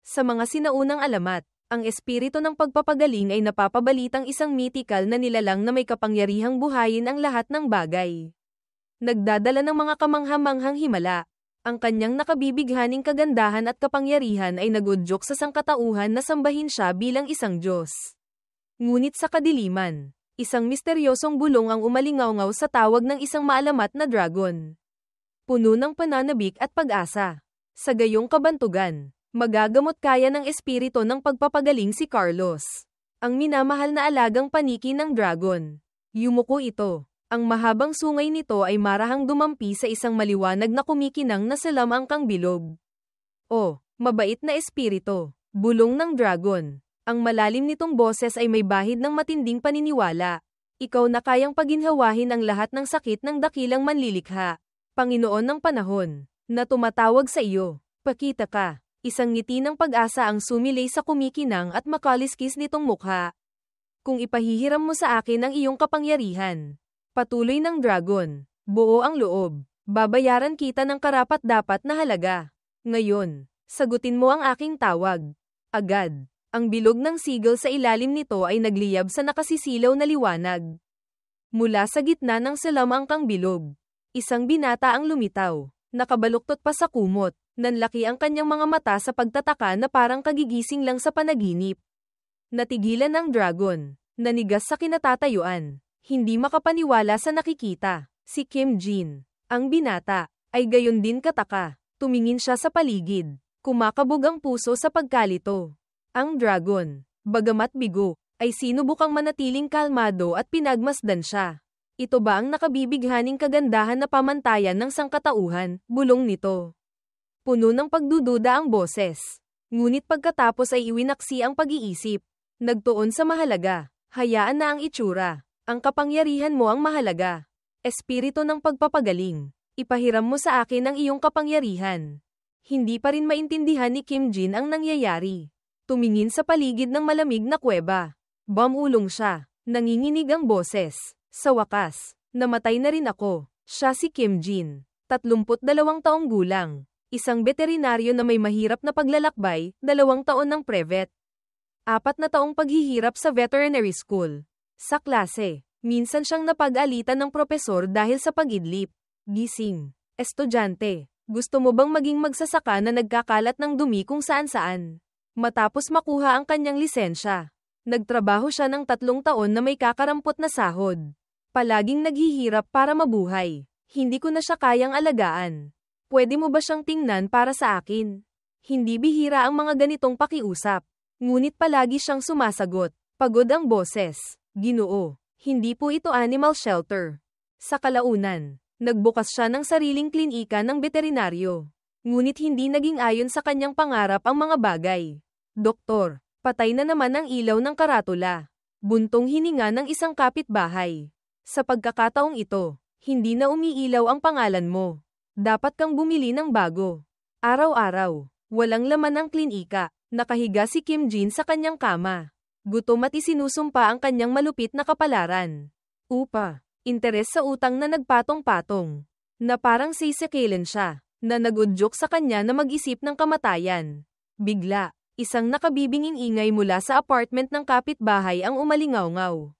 Sa mga sinaunang alamat, ang espiritu ng pagpapagaling ay napapabalitang isang mythical na nilalang na may kapangyarihang buhayin ang lahat ng bagay. Nagdadala ng mga kamangha-manghang himala. Ang kanyang nakabibighaning kagandahan at kapangyarihan ay nagudyok sa sangkatauhan na sambahin siya bilang isang Diyos. Ngunit sa kadiliman, isang misteryosong bulong ang umalingaw-ngaw sa tawag ng isang maalamat na dragon. Puno ng pananabik at pag-asa. Sa gayong kabantugan, magagamot kaya ng espiritu ng pagpapagaling si Carlos, ang minamahal na alagang paniki ng dragon. Yumuko ito. Ang mahabang sungay nito ay marahang dumampi sa isang maliwanag na kumikinang na salamangkang bilog. O, mabait na espiritu, bulong ng dragon. Ang malalim nitong boses ay may bahid ng matinding paniniwala. Ikaw na kayang paginhawahin ang lahat ng sakit ng dakilang manlilikha. Panginoon ng panahon, na tumatawag sa iyo, pakita ka. Isang ngiti ng pag-asa ang sumilay sa kumikinang at makaliskis nitong mukha. Kung ipahihiram mo sa akin ang iyong kapangyarihan, patuloy ng dragon, buo ang loob, babayaran kita ng karapat-dapat na halaga. Ngayon, sagutin mo ang aking tawag. Agad, ang bilog ng sigil sa ilalim nito ay nagliyab sa nakasisilaw na liwanag. Mula sa gitna ng salamangkang bilog, isang binata ang lumitaw, nakabaluktot pa sa kumot, nanlaki ang kanyang mga mata sa pagtataka na parang kagigising lang sa panaginip. Natigilan ng dragon, nanigas sa kinatatayuan. Hindi makapaniwala sa nakikita. Si Kim Jin, ang binata, ay gayon din kataka. Tumingin siya sa paligid. Kumakabog ang puso sa pagkalito. Ang dragon, bagamat bigo, ay sinubukang manatiling kalmado at pinagmasdan siya. Ito ba ang nakabibighaning kagandahan na pamantayan ng sangkatauhan? Bulong nito. Puno ng pagdududa ang boses. Ngunit pagkatapos ay iwinaksi ang pag-iisip. Nagtuon sa mahalaga. Hayaan na ang itsura. Ang kapangyarihan mo ang mahalaga. Espiritu ng pagpapagaling. Ipahiram mo sa akin ang iyong kapangyarihan. Hindi pa rin maintindihan ni Kim Jin ang nangyayari. Tumingin sa paligid ng malamig na kuweba. Bumulong siya. Nanginginig ang boses. Sa wakas, namatay na rin ako. Siya si Kim Jin. 32 taong gulang. Isang veterinaryo na may mahirap na paglalakbay, 2 taon ng brevet. 4 na taong paghihirap sa veterinary school. Sa klase, minsan siyang napag-alitan ng propesor dahil sa pag-idlip. Gising. Estudyante, gusto mo bang maging magsasaka na nagkakalat ng dumi kung saan-saan? Matapos makuha ang kanyang lisensya, nagtrabaho siya ng 3 taon na may kakarampot na sahod. Palaging naghihirap para mabuhay. Hindi ko na siya kayang alagaan. Pwede mo ba siyang tingnan para sa akin? Hindi bihira ang mga ganitong pakiusap. Ngunit palagi siyang sumasagot. Pagod ang boses. Ginoo, hindi po ito animal shelter. Sa kalaunan, nagbukas siya ng sariling klinika ng veterinaryo. Ngunit hindi naging ayon sa kanyang pangarap ang mga bagay. Doktor, patay na naman ang ilaw ng karatula. Buntong hininga ng isang kapitbahay. Sa pagkakataong ito, hindi na umiilaw ang pangalan mo. Dapat kang bumili ng bago. Araw-araw, walang laman ang klinika. Nakahiga si Kim Jin sa kanyang kama. Gutom at isinusumpa ang kanyang malupit na kapalaran. Upa, interes sa utang na nagpatong-patong. Na parang sisikilan siya, na nagudyok sa kanya na mag-isip ng kamatayan. Bigla, isang nakabibinging ingay mula sa apartment ng kapitbahay ang umalingaw-ngaw.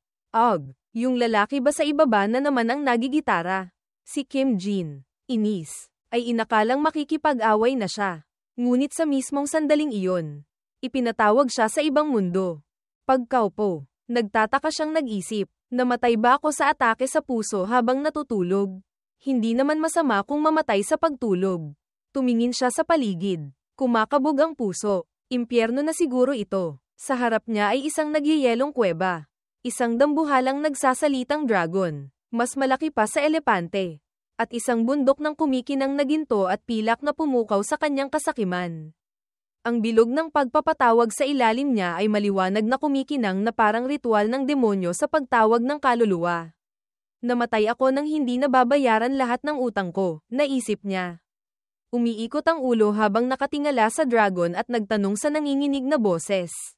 Yung lalaki ba sa ibaba na naman ang nagigitara? Si Kim Jin, inis, ay inakalang makikipag-away na siya. Ngunit sa mismong sandaling iyon, ipinatawag siya sa ibang mundo. Pagkaupo, nagtataka siyang nag-isip, namatay ba ako sa atake sa puso habang natutulog? Hindi naman masama kung mamatay sa pagtulog. Tumingin siya sa paligid, kumakabog ang puso, impyerno na siguro ito. Sa harap niya ay isang nagyayelong kuweba. Isang dambuhalang nagsasalitang dragon, mas malaki pa sa elepante. At isang bundok ng kumikinang na ginto at pilak na pumukaw sa kanyang kasakiman. Ang bilog ng pagpapatawag sa ilalim niya ay maliwanag na kumikinang na parang ritual ng demonyo sa pagtawag ng kaluluwa. Namatay ako nang hindi nababayaran lahat ng utang ko, naisip niya. Umiikot ang ulo habang nakatingala sa dragon at nagtanong sa nanginginig na boses.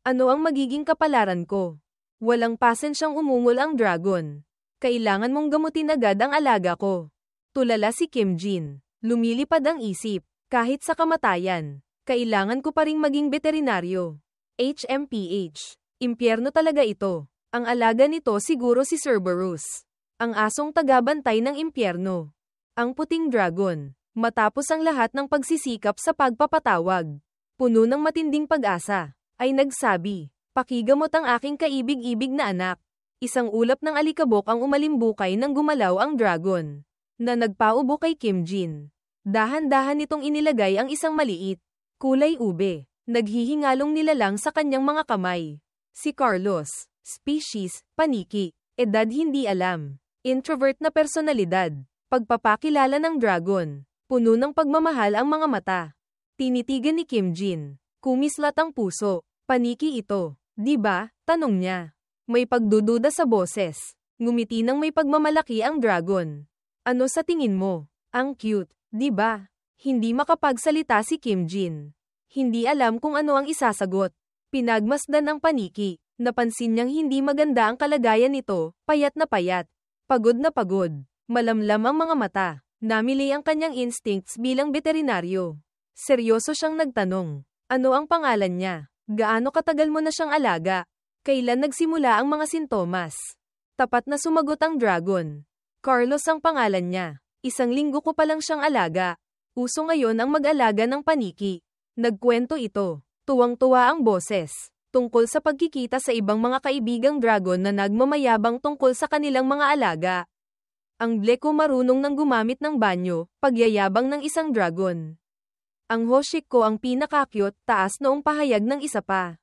Ano ang magiging kapalaran ko? Walang pasensyang umungol ang dragon. Kailangan mong gamutin agad ang alaga ko. Tulala si Kim Jin. Lumilipad ang isip. Kahit sa kamatayan, Kailangan ko pa ring maging veterinaryo. HMPH. Impyerno talaga ito. Ang alaga nito siguro si Cerberus. Ang asong tagabantay ng impyerno. Ang puting dragon. Matapos ang lahat ng pagsisikap sa pagpapatawag, puno ng matinding pag-asa, ay nagsabi, "Pakigamot ang aking kaibig-ibig na anak." Isang ulap ng alikabok ang umalimbukay nang gumalaw ang dragon, na nagpaubo kay Kim Jin. Dahan-dahan nitong inilagay ang isang maliit, kulay ube, naghihingalong nilalang sa kanyang mga kamay. Si Carlos, species, paniki, edad hindi alam, introvert na personalidad, pagpapakilala ng dragon, puno ng pagmamahal ang mga mata. Tinitigan ni Kim Jin, kumislat ang puso, paniki ito, di ba? Tanong niya. May pagdududa sa boses, ngumiti nang may pagmamalaki ang dragon. Ano sa tingin mo? Ang cute, di ba? Hindi makapagsalita si Kim Jin. Hindi alam kung ano ang isasagot. Pinagmasdan ng paniki, napansin niyang hindi maganda ang kalagayan nito, payat na payat, pagod na pagod, malamlam ang mga mata, namili ang kanyang instincts bilang veterinaryo. Seryoso siyang nagtanong, ano ang pangalan niya? Gaano katagal mo na siyang alaga? Kailan nagsimula ang mga sintomas? Tapat na sumagot ang dragon. Carlos ang pangalan niya. 1 linggo ko pa lang siyang alaga. Uso ngayon ang mag-alaga ng paniki. Nagkwento ito. Tuwang-tuwa ang boses. Tungkol sa pagkikita sa ibang mga kaibigang dragon na nagmamayabang tungkol sa kanilang mga alaga. Ang Bleko marunong nang gumamit ng banyo, pagyayabang ng isang dragon. Ang Hoshik ko ang pinaka-cute, taas noong pahayag ng isa pa.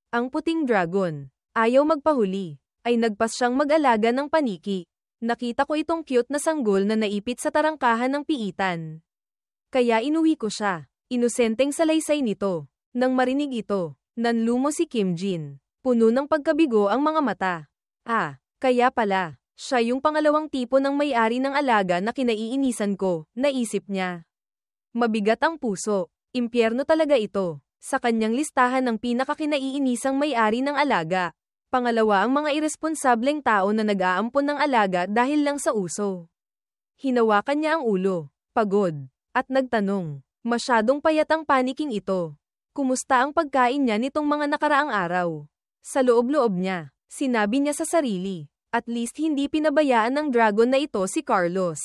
Ang puting dragon, ayaw magpahuli, ay nagpas siyang mag-alaga ng paniki. Nakita ko itong cute na sanggol na naipit sa tarangkahan ng piitan. Kaya inuwi ko siya. Inosenteng salaysay nito. Nang marinig ito, nanlumo si Kim Jin. Puno ng pagkabigo ang mga mata. Kaya pala, siya yung pangalawang tipo ng may-ari ng alaga na kinaiinisan ko, naisip niya. Mabigat ang puso. Impyerno talaga ito. Sa kanyang listahan ng pinakakinaiinisang may-ari ng alaga. Pangalawa ang mga iresponsableng tao na nag-aampon ng alaga dahil lang sa uso. Hinawakan niya ang ulo, pagod, at nagtanong, masyadong payat ang paniking ito. Kumusta ang pagkain niya nitong mga nakaraang araw? Sa loob-loob niya, sinabi niya sa sarili, at least hindi pinabayaan ng dragon na ito si Carlos.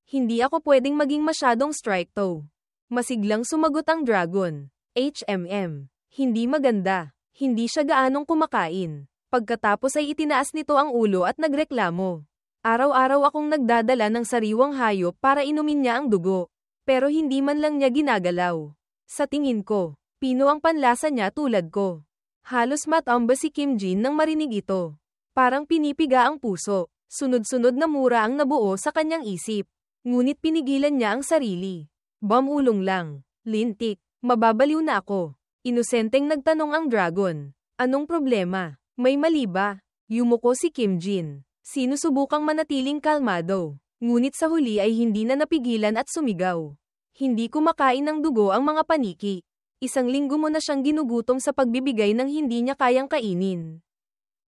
Hindi ako pwedeng maging masyadong stricto. Masiglang sumagot ang dragon. Hindi maganda. Hindi siya gaanong kumakain. Pagkatapos ay itinaas nito ang ulo at nagreklamo. Araw-araw akong nagdadala ng sariwang hayop para inumin niya ang dugo. Pero hindi man lang niya ginagalaw. Sa tingin ko, pino ang panlasa niya tulad ko. Halos matamba si Kim Jin nang marinig ito. Parang pinipiga ang puso. Sunod-sunod na mura ang nabuo sa kanyang isip. Ngunit pinigilan niya ang sarili. Bamulong lang. Lintik. Mababaliw na ako. Inosenteng nagtanong ang dragon. Anong problema? May mali ba? Yumuko si Kim Jin. Sinusubukang manatiling kalmado. Ngunit sa huli ay hindi na napigilan at sumigaw. Hindi kumakain ng dugo ang mga paniki. 1 linggo mo na siyang ginugutom sa pagbibigay ng hindi niya kayang kainin.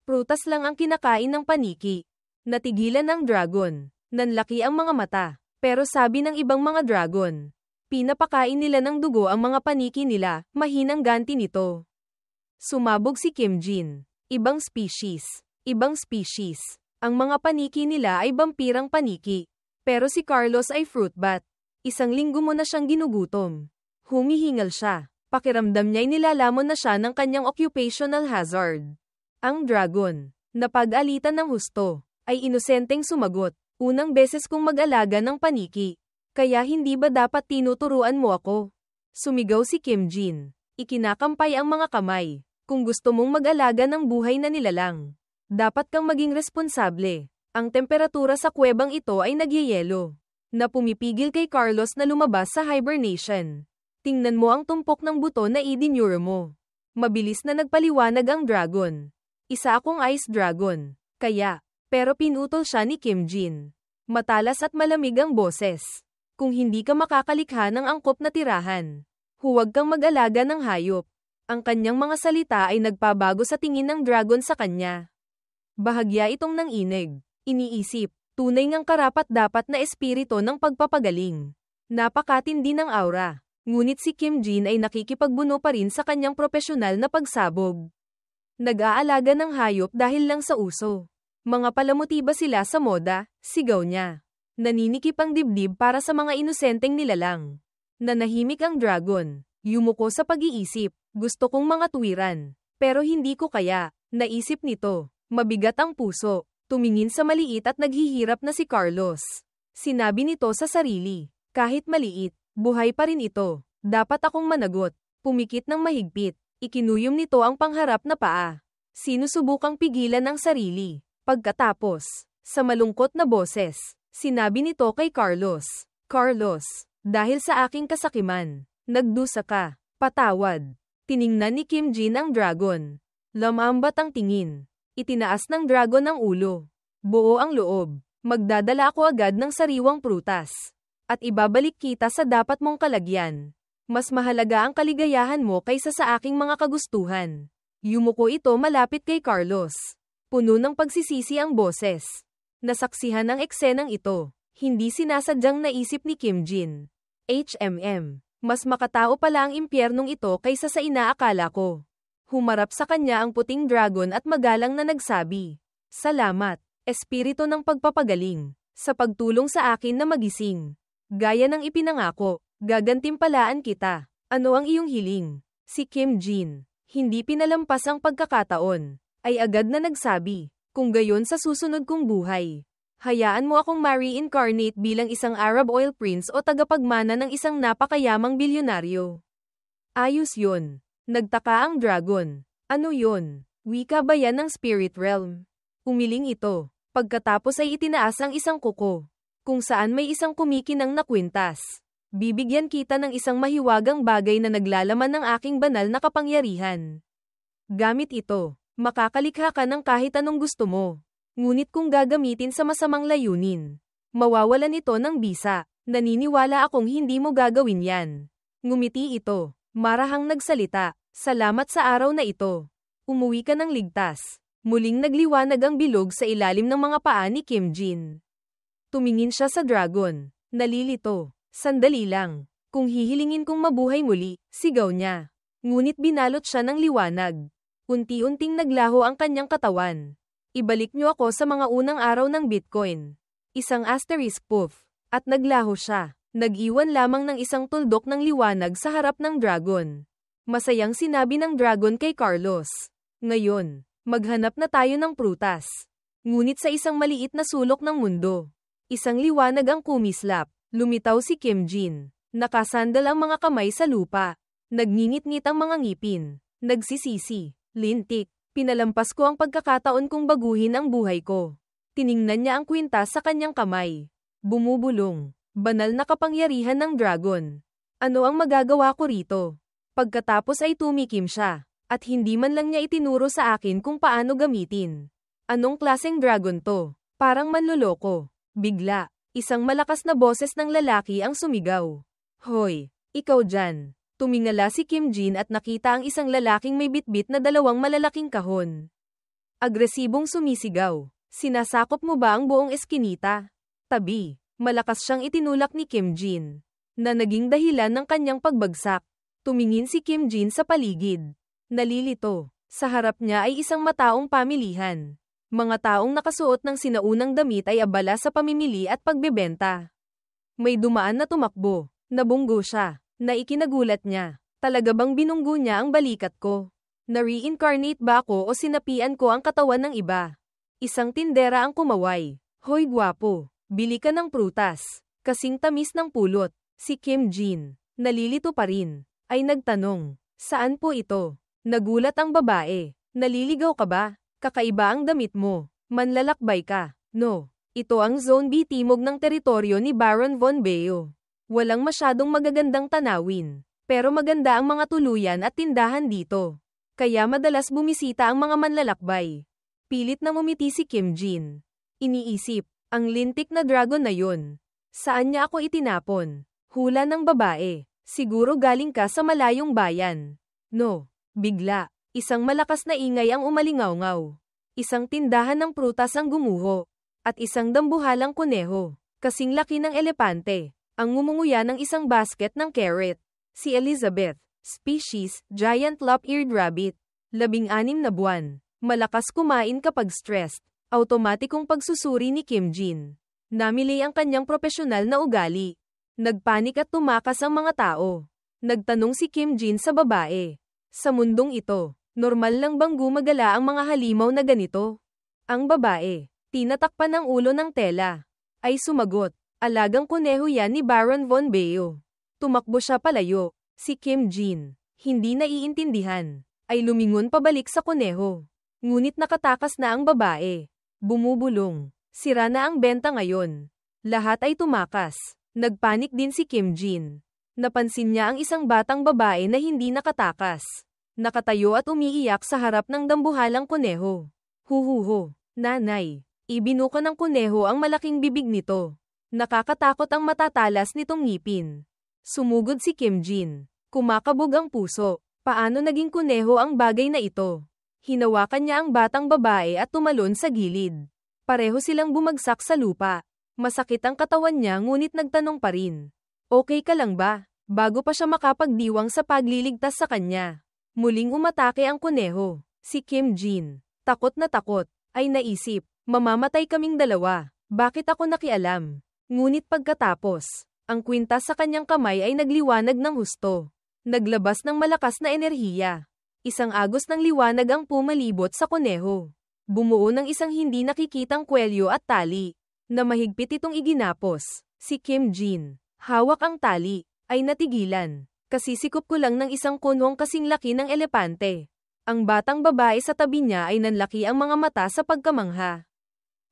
Prutas lang ang kinakain ng paniki. Natigilan ng dragon. Nanlaki ang mga mata. Pero sabi ng ibang mga dragon, pinapakain nila ng dugo ang mga paniki nila, mahinang ganti nito. Sumabog si Kim Jin. Ibang species. Ibang species. Ang mga paniki nila ay vampirang paniki. Pero si Carlos ay fruit bat. 1 linggo mo na siyang ginugutom. Humihingal siya. Pakiramdam niya'y nilalamon na siya ng kanyang occupational hazard. Ang dragon, napag-alitan ng husto, ay inosenteng sumagot. Unang beses kong mag-alaga ng paniki. Kaya hindi ba dapat tinuturuan mo ako? Sumigaw si Kim Jin. Ikinakampay ang mga kamay. Kung gusto mong mag-alaga ng buhay na nilalang, dapat kang maging responsable. Ang temperatura sa kuwebang ito ay nagyayelo. Na pumipigil kay Carlos na lumabas sa hibernation. Tingnan mo ang tumpok ng buto na idinure mo. Mabilis na nagpaliwanag ang dragon. Isa akong ice dragon. Kaya, pero pinutol siya ni Kim Jin. Matalas at malamig ang boses. Kung hindi ka makakalikha ng angkop na tirahan, huwag kang mag-alaga ng hayop. Ang kanyang mga salita ay nagpabago sa tingin ng dragon sa kanya. Bahagya itong nanginig. Iniisip, tunay ngang karapat-dapat na espiritu ng pagpapagaling. Napakatindi ng aura. Ngunit si Kim Jin ay nakikipagbuno pa rin sa kanyang propesyonal na pagsabog. Nag-aalaga ng hayop dahil lang sa uso. Mga palamutiba sila sa moda, sigaw niya. Naninikip ang dibdib para sa mga inosenteng nilalang. Nanahimik ang dragon. Yumuko sa pag-iisip. Gusto kong mga tuwiran. Pero hindi ko kaya. Naisip nito. Mabigat ang puso. Tumingin sa maliit at naghihirap na si Carlos. Sinabi nito sa sarili. Kahit maliit, buhay pa rin ito. Dapat akong managot. Pumikit ng mahigpit. Ikinuyom nito ang pangharap na paa. Sinusubukang pigilan ang sarili. Pagkatapos, sa malungkot na boses, sinabi nito kay Carlos. Carlos, dahil sa aking kasakiman, nagdusa ka. Patawad. Tiningnan ni Kim Jin ang dragon. Lamambat ang tingin. Itinaas ng dragon ang ulo. Buo ang loob. Magdadala ako agad ng sariwang prutas. At ibabalik kita sa dapat mong kalagyan. Mas mahalaga ang kaligayahan mo kaysa sa aking mga kagustuhan. Yumuko ito malapit kay Carlos. Puno ng pagsisisi ang boses. Nasaksihan ang eksenang ito. Hindi sinasadyang naisip ni Kim Jin. Mas makatao pala ang impyernong ito kaysa sa inaakala ko. Humarap sa kanya ang puting dragon at magalang na nagsabi. Salamat, espiritu ng pagpapagaling, sa pagtulong sa akin na magising. Gaya ng ipinangako, gagantimpalaan kita. Ano ang iyong hiling? Si Kim Jin, hindi pinalampas ang pagkakataon, ay agad na nagsabi, kung gayon sa susunod kong buhay. Hayaan mo akong ma-reincarnate bilang isang Arab oil prince o tagapagmana ng isang napakayamang bilyonaryo. Ayos yun. Nagtaka ang dragon. Ano yun? Wika ba yan ng spirit realm? Umiling ito. Pagkatapos ay itinaas ang isang kuko. Kung saan may isang kumikinang na kwintas. Bibigyan kita ng isang mahiwagang bagay na naglalaman ng aking banal na kapangyarihan. Gamit ito, makakalikha ka ng kahit anong gusto mo. Ngunit kung gagamitin sa masamang layunin, mawawalan ito ng bisa. Naniniwala akong hindi mo gagawin yan. Ngumiti ito. Marahang nagsalita, salamat sa araw na ito. Umuwi ka ng ligtas. Muling nagliwanag ang bilog sa ilalim ng mga paa ni Kim Jin. Tumingin siya sa dragon. Nalilito. Sandali lang. Kung hihilingin kong mabuhay muli, sigaw niya. Ngunit binalot siya ng liwanag. Unti-unting naglaho ang kanyang katawan. Ibalik niyo ako sa mga unang araw ng Bitcoin. Isang asterisk poof. At naglaho siya. Nag-iwan lamang ng isang tuldok ng liwanag sa harap ng dragon. Masayang sinabi ng dragon kay Carlos. Ngayon, maghanap na tayo ng prutas. Ngunit sa isang maliit na sulok ng mundo. Isang liwanag ang kumislap. Lumitaw si Kim Jin. Nakasandal ang mga kamay sa lupa. Nagngingit-ngit ang mga ngipin. Nagsisisi. Lintik. Pinalampas ko ang pagkakataon kong baguhin ang buhay ko. Tiningnan niya ang kwintas sa kanyang kamay. Bumubulong. Banal na kapangyarihan ng dragon. Ano ang magagawa ko rito? Pagkatapos ay tumikim siya, at hindi man lang niya itinuro sa akin kung paano gamitin. Anong klaseng dragon to? Parang manloloko. Bigla, isang malakas na boses ng lalaki ang sumigaw. Hoy, ikaw dyan. Tumingala si Kim Jin at nakita ang isang lalaking may bitbit na dalawang malalaking kahon. Agresibong sumisigaw. Sinasakop mo ba ang buong eskinita? Tabi. Malakas siyang itinulak ni Kim Jin, na naging dahilan ng kanyang pagbagsak. Tumingin si Kim Jin sa paligid. Nalilito. Sa harap niya ay isang mataong pamilihan. Mga taong nakasuot ng sinaunang damit ay abala sa pamimili at pagbebenta. May dumaan na tumakbo. Nabunggo siya. Na ikinagulat niya. Talaga bang binunggo niya ang balikat ko? Na-reincarnate ba ako o sinapian ko ang katawan ng iba? Isang tindera ang kumaway. Hoy gwapo. Bili ka ng prutas. Kasing tamis ng pulot. Si Kim Jin, nalilito pa rin, ay nagtanong, saan po ito? Nagulat ang babae. Naliligaw ka ba? Kakaiba ang damit mo. Manlalakbay ka. No. Ito ang Zone B timog ng teritoryo ni Baron Von Beo. Walang masyadong magagandang tanawin. Pero maganda ang mga tuluyan at tindahan dito. Kaya madalas bumisita ang mga manlalakbay. Pilit na ngumiti si Kim Jin. Iniisip. Ang lintik na dragon na yun. Saan niya ako itinapon? Hula ng babae. Siguro galing ka sa malayong bayan. No. Bigla. Isang malakas na ingay ang umalingaw-ngaw. Isang tindahan ng prutas ang gumuho. At isang dambuhalang kuneho. Kasing laki ng elepante. Ang ngumunguya ng isang basket ng carrot. Si Elizabeth, species, giant lop-eared rabbit. 16 na buwan. Malakas kumain kapag stressed. Automatikong pagsusuri ni Kim Jin. Namili ang kanyang propesyonal na ugali. Nagpanik at tumakas ang mga tao. Nagtanong si Kim Jin sa babae. Sa mundong ito, normal lang bang gumagala ang mga halimaw na ganito? Ang babae, tinatakpan ng ulo ng tela, ay sumagot, alagang kuneho yan ni Baron von Beo. Tumakbo siya palayo. Si Kim Jin, hindi naiintindihan, ay lumingon pabalik sa kuneho. Ngunit nakatakas na ang babae. Bumubulong. Sira na ang benta ngayon. Lahat ay tumakas. Nagpanik din si Kim Jin. Napansin niya ang isang batang babae na hindi nakatakas. Nakatayo at umiiyak sa harap ng dambuhalang kuneho. Huhuho, nanay. Ibinuka ng kuneho ang malaking bibig nito. Nakakatakot ang matatalas nitong ngipin. Sumugod si Kim Jin. Kumakabog ang puso. Paano naging kuneho ang bagay na ito? Hinawakan niya ang batang babae at tumalon sa gilid. Pareho silang bumagsak sa lupa. Masakit ang katawan niya ngunit nagtanong pa rin. Okay ka lang ba? Bago pa siya makapagdiwang sa pagliligtas sa kanya. Muling umatake ang kuneho. Si Kim Jin, takot na takot, ay naisip, mamamatay kaming dalawa. Bakit ako nakialam? Ngunit pagkatapos, ang kwintas sa kanyang kamay ay nagliwanag ng husto. Naglabas ng malakas na enerhiya. Isang agos ng liwanag ang pumalibot sa kuneho. Bumuo ng isang hindi nakikitang kwelyo at tali, na mahigpit itong iginapos. Si Kim Jin, hawak ang tali, ay natigilan. Kasisikop ko lang ng isang kunwang kasing laki ng elepante. Ang batang babae sa tabi niya ay nanlaki ang mga mata sa pagkamangha.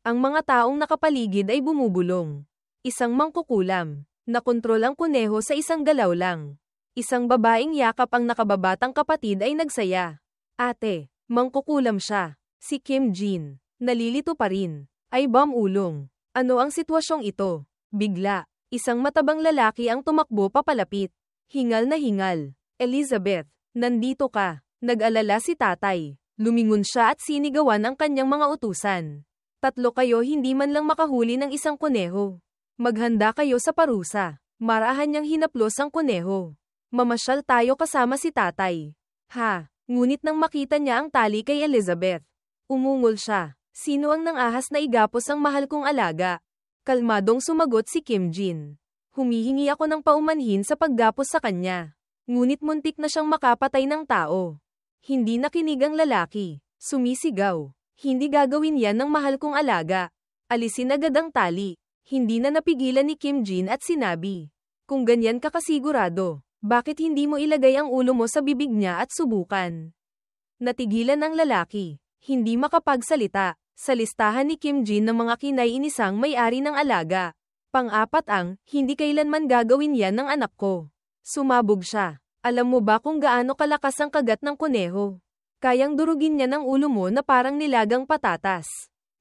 Ang mga taong nakapaligid ay bumubulong. Isang mangkukulam, nakontrol ang kuneho sa isang galaw lang. Isang babaeng yakap ang nakababatang kapatid ay nagsaya. Ate, mangkukulam siya. Si Kim Jin, nalilito pa rin, ay ulong. Ano ang sitwasyong ito? Bigla, isang matabang lalaki ang tumakbo papalapit. Hingal na hingal. Elizabeth, nandito ka. Nag-alala si tatay. Lumingon siya at sinigawan ang kanyang mga utusan. 3 kayo hindi man lang makahuli ng isang kuneho. Maghanda kayo sa parusa. Marahan niyang hinaplos ang kuneho. Mamasyal tayo kasama si tatay. Ha, ngunit nang makita niya ang tali kay Elizabeth, umungol siya. Sino ang nangahas na igapos ang mahal kong alaga? Kalmadong sumagot si Kim Jin. Humihingi ako ng paumanhin sa paggapos sa kanya. Ngunit muntik na siyang makapatay ng tao. Hindi nakinig ang lalaki. Sumisigaw. Hindi gagawin yan ng mahal kong alaga. Alisin agad ang tali. Hindi na napigilan ni Kim Jin at sinabi, kung ganyan ka kasigurado, bakit hindi mo ilagay ang ulo mo sa bibig niya at subukan? Natigilan ang lalaki. Hindi makapagsalita. Sa listahan ni Kim Jin ng mga kinaiinisang may-ari ng alaga. Pang-4 ang, hindi kailanman gagawin yan ng anak ko. Sumabog siya. Alam mo ba kung gaano kalakas ang kagat ng kuneho? Kayang durugin niya ng ulo mo na parang nilagang patatas.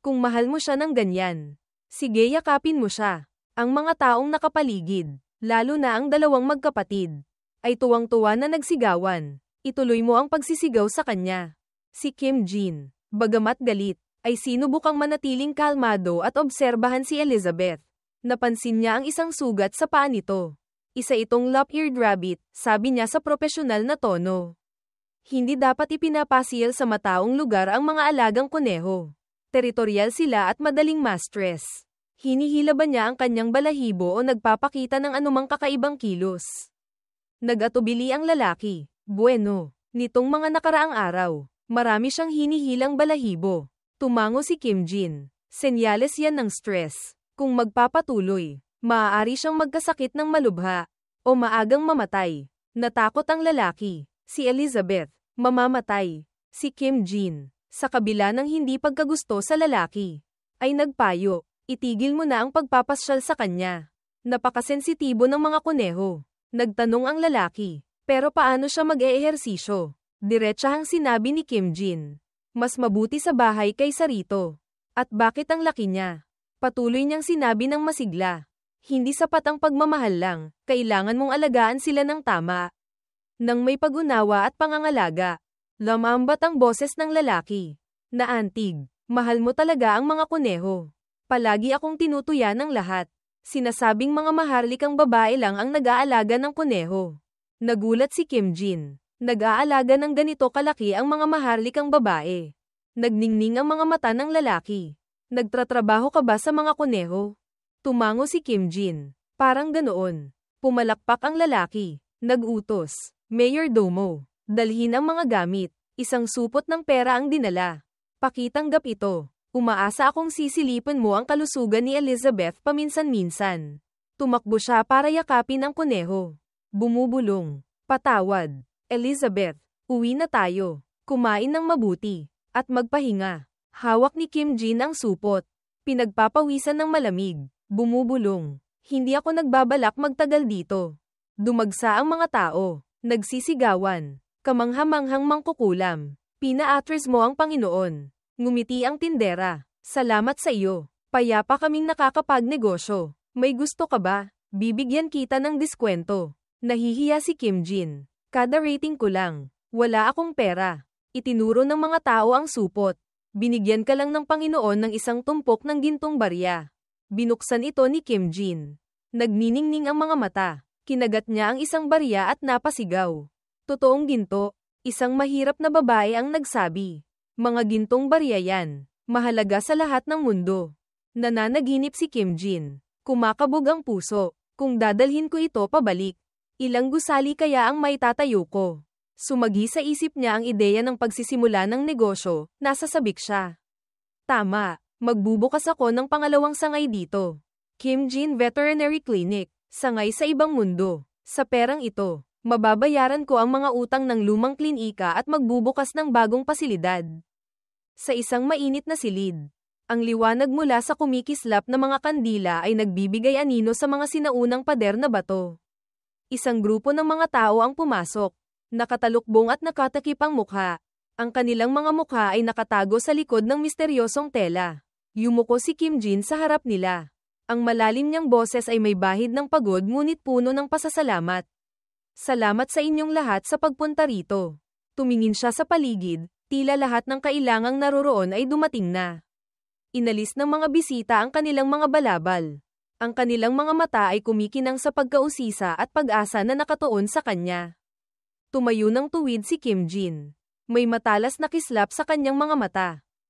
Kung mahal mo siya ng ganyan, sige yakapin mo siya. Ang mga taong nakapaligid, lalo na ang 2 magkapatid, ay tuwang-tuwa na nagsigawan. Ituloy mo ang pagsisigaw sa kanya. Si Kim Jin, bagamat galit, ay sinubukang manatiling kalmado at obserbahan si Elizabeth. Napansin niya ang isang sugat sa paa nito. Isa itong lop-eared rabbit, sabi niya sa propesyonal na tono. Hindi dapat ipinapasil sa mataong lugar ang mga alagang kuneho. Teritorial sila at madaling ma-stress. Hinihila ba niya ang kanyang balahibo o nagpapakita ng anumang kakaibang kilos? Nag-atubili ang lalaki. Bueno, nitong mga nakaraang araw, marami siyang hinihilang balahibo. Tumango si Kim Jin. Senyales yan ng stress. Kung magpapatuloy, maaari siyang magkasakit ng malubha o maagang mamatay. Natakot ang lalaki. Si Elizabeth, mamamatay. Si Kim Jin, sa kabila ng hindi pagkagusto sa lalaki, ay nagpayo, itigil mo na ang pagpapasyal sa kanya. Napakasensitibo ng mga kuneho. Nagtanong ang lalaki, pero paano siya mag-eehersisyo? Diretsahang sinabi ni Kim Jin. Mas mabuti sa bahay kaysa rito. At bakit ang laki niya? Patuloy niyang sinabi ng masigla. Hindi sapat ang pagmamahal lang, kailangan mong alagaan sila ng tama. Nang may pag-unawa at pangangalaga, lamambat ang boses ng lalaki. Naantig, mahal mo talaga ang mga kuneho. Palagi akong tinutuya ng lahat. Sinasabing mga maharlikang babae lang ang nag-aalaga ng kuneho. Nagulat si Kim Jin. Nag-aalaga ng ganito kalaki ang mga maharlikang babae. Nagningning ang mga mata ng lalaki. Nagtratrabaho ka ba sa mga kuneho? Tumango si Kim Jin. Parang ganoon. Pumalakpak ang lalaki. Nag-utos. Mayordomo. Dalhin ang mga gamit. Isang supot ng pera ang dinala. Pakitanggap ito. Umaasa akong sisilipin mo ang kalusugan ni Elizabeth paminsan-minsan. Tumakbo siya para yakapin ang kuneho. Bumubulong. Patawad. Elizabeth, uwi na tayo. Kumain ng mabuti. At magpahinga. Hawak ni Kim Jin ang supot. Pinagpapawisan ng malamig. Bumubulong. Hindi ako nagbabalak magtagal dito. Dumagsa ang mga tao. Nagsisigawan. Kamanghamanghang mangkukulam. Pina-atras mo ang Panginoon. Ngumiti ang tindera. Salamat sa iyo. Payapa kaming nakakapagnegosyo. May gusto ka ba? Bibigyan kita ng diskwento. Nahihiya si Kim Jin. Kada rating ko lang. Wala akong pera. Itinuro ng mga tao ang supot. Binigyan ka lang ng Panginoon ng isang tumpok ng gintong barya. Binuksan ito ni Kim Jin. Nagniningning ang mga mata. Kinagat niya ang isang barya at napasigaw. Totoong ginto. Isang mahirap na babae ang nagsabi. Mga gintong barya yan. Mahalaga sa lahat ng mundo. Nananaginip si Kim Jin. Kumakabog ang puso. Kung dadalhin ko ito pabalik. Ilang gusali kaya ang maitatayo ko? Sumagi sa isip niya ang ideya ng pagsisimula ng negosyo, nasasabik siya. Tama, magbubukas ako ng pangalawang sangay dito. Kim Jin Veterinary Clinic, sangay sa ibang mundo. Sa perang ito, mababayaran ko ang mga utang ng lumang klinika at magbubukas ng bagong pasilidad. Sa isang mainit na silid, ang liwanag mula sa kumikislap na mga kandila ay nagbibigay anino sa mga sinaunang pader na bato. Isang grupo ng mga tao ang pumasok. Nakatalukbong at nakatakip ang mukha. Ang kanilang mga mukha ay nakatago sa likod ng misteryosong tela. Yumuko si Kim Jin sa harap nila. Ang malalim niyang boses ay may bahid ng pagod ngunit puno ng pasasalamat. Salamat sa inyong lahat sa pagpunta rito. Tumingin siya sa paligid, tila lahat ng kailangang naroroon ay dumating na. Inalis ng mga bisita ang kanilang mga balabal. Ang kanilang mga mata ay kumikinang sa pagkausisa at pag-asa na nakatuon sa kanya. Tumayo ng tuwid si Kim Jin. May matalas na kislap sa kanyang mga mata.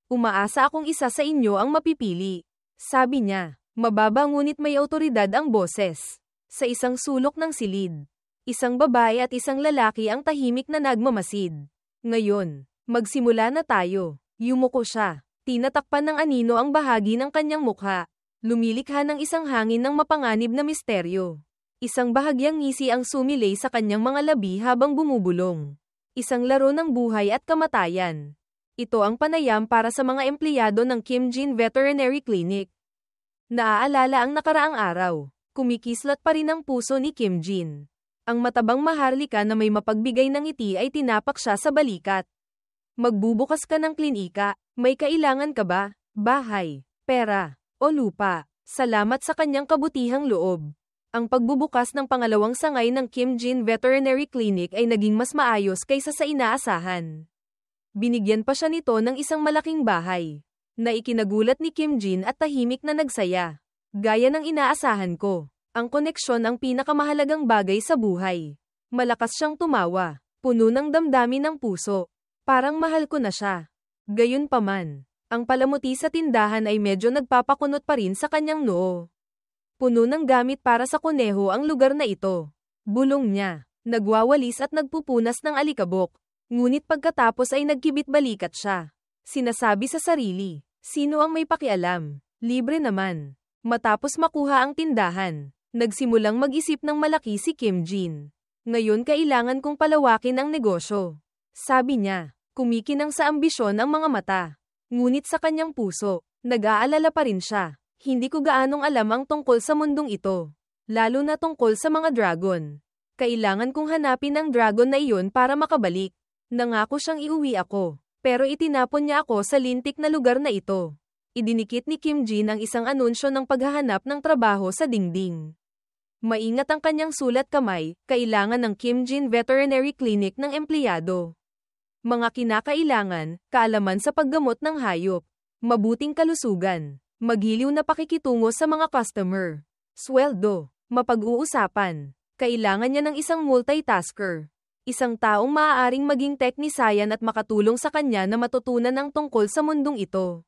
Umaasa akong isa sa inyo ang mapipili. Sabi niya, mababa ngunit may awtoridad ang boses. Sa isang sulok ng silid. Isang babae at isang lalaki ang tahimik na nagmamasid. Ngayon, magsimula na tayo. Yumuko siya. Tinatakpan ng anino ang bahagi ng kanyang mukha. Lumilikha ng isang hangin ng mapanganib na misteryo. Isang bahagyang ngisi ang sumilay sa kanyang mga labi habang bumubulong. Isang laro ng buhay at kamatayan. Ito ang panayam para sa mga empleyado ng Kim Jin Veterinary Clinic. Naaalala ang nakaraang araw. Kumikislat pa rin ang puso ni Kim Jin. Ang matabang maharlika na may mapagbigay ng ngiti ay tinapak siya sa balikat. Magbubukas ka ng klinika. May kailangan ka ba? Bahay, pera, o lupa? Salamat sa kanyang kabutihang loob. Ang pagbubukas ng pangalawang sangay ng Kim Jin Veterinary Clinic ay naging mas maayos kaysa sa inaasahan. Binigyan pa siya nito ng isang malaking bahay, na ikinagulat ni Kim Jin at tahimik na nagsaya. Gaya ng inaasahan ko, ang koneksyon ang pinakamahalagang bagay sa buhay. Malakas siyang tumawa, puno ng damdamin ng puso. Parang mahal ko na siya. Gayunpaman, ang palamuti sa tindahan ay medyo nagpapakunot pa rin sa kanyang noo. Puno ng gamit para sa kuneho ang lugar na ito. Bulong niya, nagwawalis at nagpupunas ng alikabok. Ngunit pagkatapos ay nagkibit balikat siya. Sinasabi sa sarili, sino ang may pakialam? Libre naman. Matapos makuha ang tindahan, nagsimulang mag-isip ng malaki si Kim Jin. Ngayon kailangan kong palawakin ang negosyo. Sabi niya, kumikinang sa ambisyon ang mga mata. Ngunit sa kanyang puso, nag-aalala pa rin siya. Hindi ko gaanong alam ang tungkol sa mundong ito. Lalo na tungkol sa mga dragon. Kailangan kong hanapin ang dragon na iyon para makabalik. Nangako siyang iuwi ako. Pero itinapon niya ako sa lintik na lugar na ito. Idinikit ni Kim Jin ang isang anunsyo ng paghahanap ng trabaho sa dingding. Maingat ang kanyang sulat kamay, kailangan ng Kim Jin Veterinary Clinic ng empleyado. Mga kinakailangan, kaalaman sa paggamot ng hayop, mabuting kalusugan, magiliw na pakikitungo sa mga customer, sweldo, mapag-uusapan, Kailangan niya ng isang multitasker. Isang taong maaaring maging teknisayan at makatulong sa kanya na matutunan ang tungkol sa mundong ito.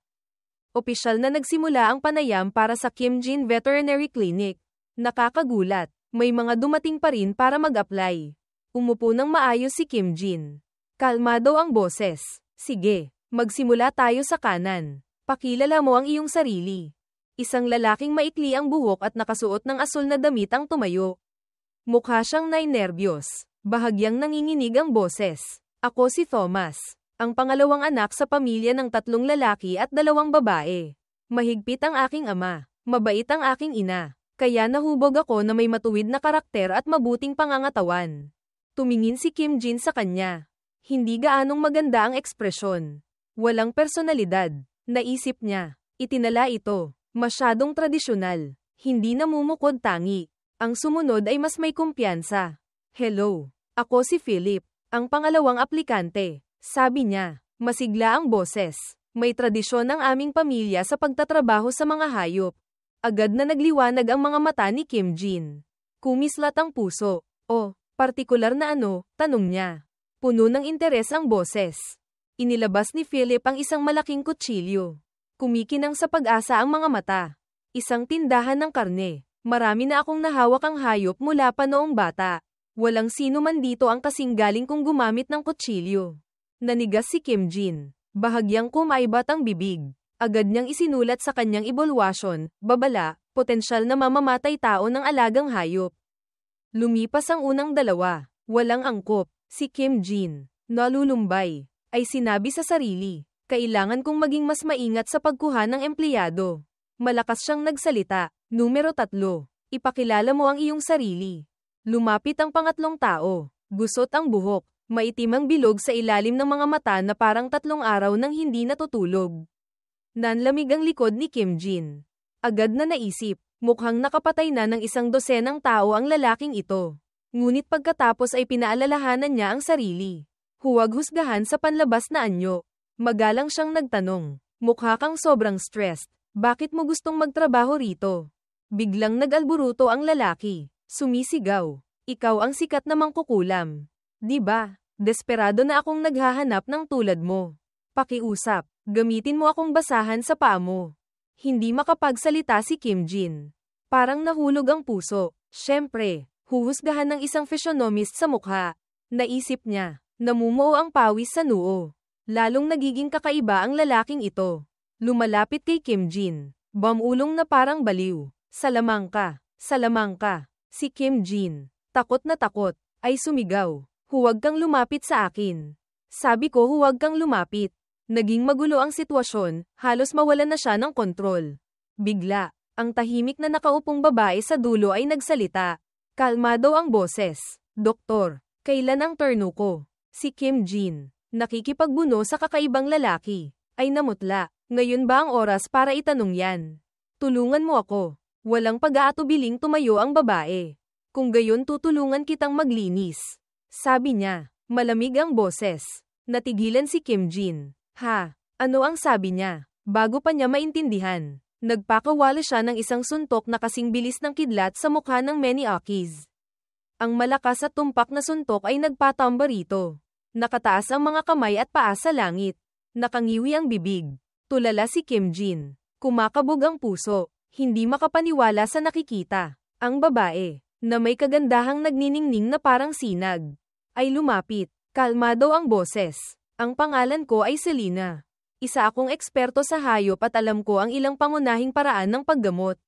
Opisyal na nagsimula ang panayam para sa Kim Jin Veterinary Clinic. Nakakagulat, may mga dumating pa rin para mag-apply. Umupo ng maayos si Kim Jin. Kalmado ang boses. Sige, magsimula tayo sa kanan. Pakilala mo ang iyong sarili. Isang lalaking maikli ang buhok at nakasuot ng asul na damit ang tumayo. Mukha siyang nainerbiyos. Bahagyang nanginginig ang boses. Ako si Thomas, ang pangalawang anak sa pamilya ng 3 lalaki at 2 babae. Mahigpit ang aking ama. Mabait ang aking ina. Kaya nahubog ako na may matuwid na karakter at mabuting pangangatawan. Tumingin si Kim Jin sa kanya. Hindi gaanong maganda ang ekspresyon. Walang personalidad. Naisip niya. Itinala ito. Masyadong tradisyonal. Hindi namumukod tangi. Ang sumunod ay mas may kumpiyansa. Hello. Ako si Philip. Ang pangalawang aplikante. Sabi niya. Masigla ang boses. May tradisyon ang aming pamilya sa pagtatrabaho sa mga hayop. Agad na nagliwanag ang mga mata ni Kim Jin. Kumislat ang puso. Oh, partikular na ano? Tanong niya. Puno ng interes ang boses. Inilabas ni Philip ang isang malaking kutsilyo. Kumikinang sa pag-asa ang mga mata. Isang tindahan ng karne. Marami na akong nahawak ang hayop mula pa noong bata. Walang sino man dito ang kasing galing kong gumamit ng kutsilyo. Nanigas si Kim Jin. Bahagyang kumaibat ang bibig. Agad niyang isinulat sa kanyang ebolwasyon, babala, potensyal na mamamatay tao ng alagang hayop. Lumipas ang unang 2. Walang angkop. Si Kim Jin, nalulumbay, ay sinabi sa sarili, kailangan kong maging mas maingat sa pagkuha ng empleyado. Malakas siyang nagsalita. Numero 3. Ipakilala mo ang iyong sarili. Lumapit ang pangatlong tao. Gusot ang buhok. Maitim ang bilog sa ilalim ng mga mata na parang 3 araw nang hindi natutulog. Nanlamig ang likod ni Kim Jin. Agad na naisip, mukhang nakapatay na ng 12 tao ang lalaking ito. Ngunit pagkatapos ay pinaalalahanan niya ang sarili. Huwag husgahan sa panlabas na anyo. Magalang siyang nagtanong. Mukha kang sobrang stressed. Bakit mo gustong magtrabaho rito? Biglang nag-alburuto ang lalaki. Sumisigaw. Ikaw ang sikat na mangkukulam. Di ba? Desperado na akong naghahanap ng tulad mo. Pakiusap. Gamitin mo akong basahan sa paa mo. Hindi makapagsalita si Kim Jin. Parang nahulog ang puso. Siyempre. Huhusgahan ng isang physiognomist sa mukha. Naisip niya, namumuo ang pawis sa noo. Lalong nagiging kakaiba ang lalaking ito. Lumalapit kay Kim Jin. Bamulong na parang baliw. Salamang ka. Salamang ka. Si Kim Jin, takot na takot, ay sumigaw. Huwag kang lumapit sa akin. Sabi ko huwag kang lumapit. Naging magulo ang sitwasyon, halos mawalan na siya ng kontrol. Bigla, ang tahimik na nakaupong babae sa dulo ay nagsalita. Kalmado ang boses. Doktor, kailan ang turno ko? Si Kim Jin, nakikipagbuno sa kakaibang lalaki, ay namutla. Ngayon ba ang oras para itanong yan? Tulungan mo ako. Walang pag-aatubiling tumayo ang babae. Kung gayon tutulungan kitang maglinis. Sabi niya, malamig ang boses. Natigilan si Kim Jin. Ha? Ano ang sabi niya? Bago pa niya maintindihan. Nagpakawala siya ng isang suntok na kasing bilis ng kidlat sa mukha ng Maniakis. Ang malakas at tumpak na suntok ay nagpatamba rito. Nakataas ang mga kamay at paa sa langit. Nakangiwi ang bibig. Tulala si Kim Jin. Kumakabog ang puso. Hindi makapaniwala sa nakikita. Ang babae, na may kagandahang nagniningning na parang sinag, ay lumapit. Kalmado ang boses. Ang pangalan ko ay Selena. Isa akong eksperto sa hayop at alam ko ang ilang pangunahing paraan ng paggamot.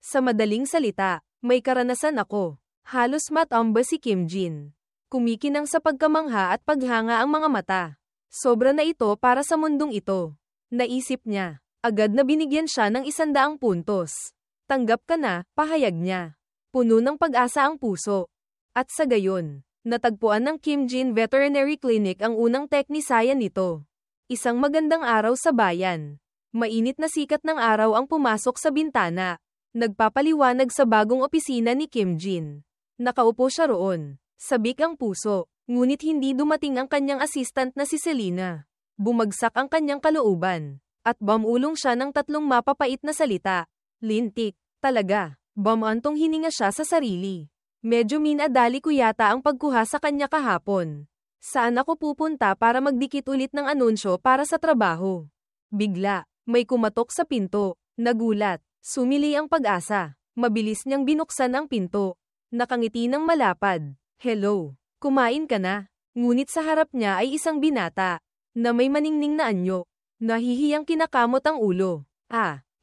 Sa madaling salita, may karanasan ako. Halos matamba si Kim Jin. Kumikinang sa pagkamangha at paghanga ang mga mata. Sobra na ito para sa mundong ito. Naisip niya. Agad na binigyan siya ng 100 puntos. Tanggap ka na, pahayag niya. Puno ng pag-asa ang puso. At sa gayon, natagpuan ng Kim Jin Veterinary Clinic ang unang teknisayan nito. Isang magandang araw sa bayan. Mainit na sikat ng araw ang pumasok sa bintana. Nagpapaliwanag sa bagong opisina ni Kim Jin. Nakaupo siya roon. Sabik ang puso, ngunit hindi dumating ang kanyang assistant na si Selena. Bumagsak ang kanyang kalooban. At bamulong siya ng 3 mapapait na salita. Lintik, talaga. Bamantong hininga siya sa sarili. Medyo minadali ko yata ang pagkuha sa kanya kahapon. Saan ako pupunta para magdikit ulit ng anunsyo para sa trabaho? Bigla, may kumatok sa pinto. Nagulat, sumili ang Pag-asa. Mabilis niyang binuksan ang pinto. Nakangiti ng malapad. Hello, kumain ka na? Ngunit sa harap niya ay isang binata na may maningning na anyo. Nahihiyang kinakamot ang ulo.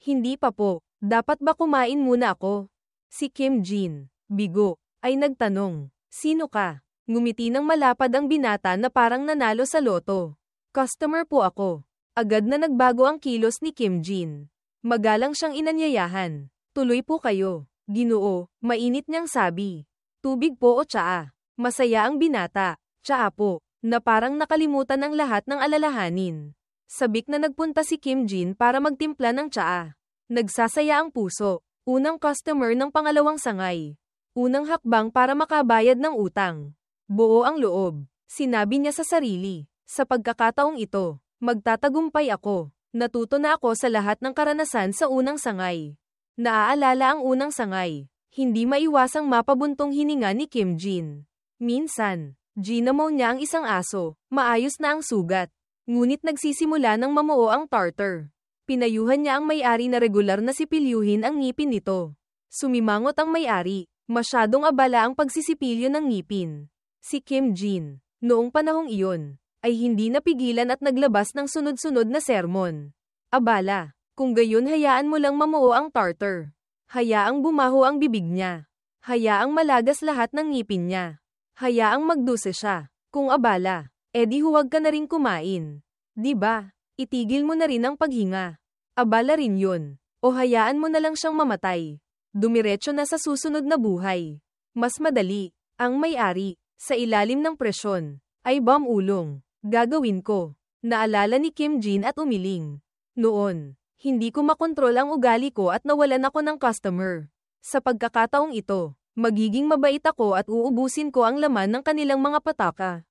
Hindi pa po. Dapat ba kumain muna ako? Si Kim Jin, bigo, ay nagtanong. Sino ka? Ngumiti ng malapad ang binata na parang nanalo sa loto. Customer po ako. Agad na nagbago ang kilos ni Kim Jin. Magalang siyang inanyayahan. Tuloy po kayo. Ginoo, mainit niyang sabi. Tubig po o tsaa? Masaya ang binata. Tsaa po, na parang nakalimutan ang lahat ng alalahanin. Sabik na nagpunta si Kim Jin para magtimpla ng tsaa. Nagsasaya ang puso. Unang customer ng pangalawang sangay. Unang hakbang para makabayad ng utang. Buo ang loob. Sinabi niya sa sarili. Sa pagkakataong ito, magtatagumpay ako. Natuto na ako sa lahat ng karanasan sa unang sangay. Naaalala ang unang sangay. Hindi maiwasang mapabuntong hininga ni Kim Jin. Minsan, ginamaw niya ang isang aso. Maayos na ang sugat. Ngunit nagsisimula ng mamuo ang tartar. Pinayuhan niya ang may-ari na regular na sipilyuhin ang ngipin nito. Sumimangot ang may-ari. Masyadong abala ang pagsisipilyo ng ngipin. Si Kim Jin, noong panahong iyon, ay hindi napigilan at naglabas ng sunod-sunod na sermon. Abala, kung gayon hayaan mo lang mamuo ang tartar. Hayaang bumaho ang bibig niya. Hayaang malagas lahat ng ngipin niya. Hayaang magduse siya. Kung abala, edi huwag ka na rin kumain. Diba? Itigil mo na rin ang paghinga. Abala rin yun. O hayaan mo na lang siyang mamatay. Dumiretso na sa susunod na buhay. Mas madali. Ang may-ari, sa ilalim ng presyon, ay ulong. Gagawin ko. Naalala ni Kim Jin at umiling. Noon, hindi ko makontrol ang ugali ko at nawalan ako ng customer. Sa pagkakataong ito, magiging mabait ako at uubusin ko ang laman ng kanilang mga pataka.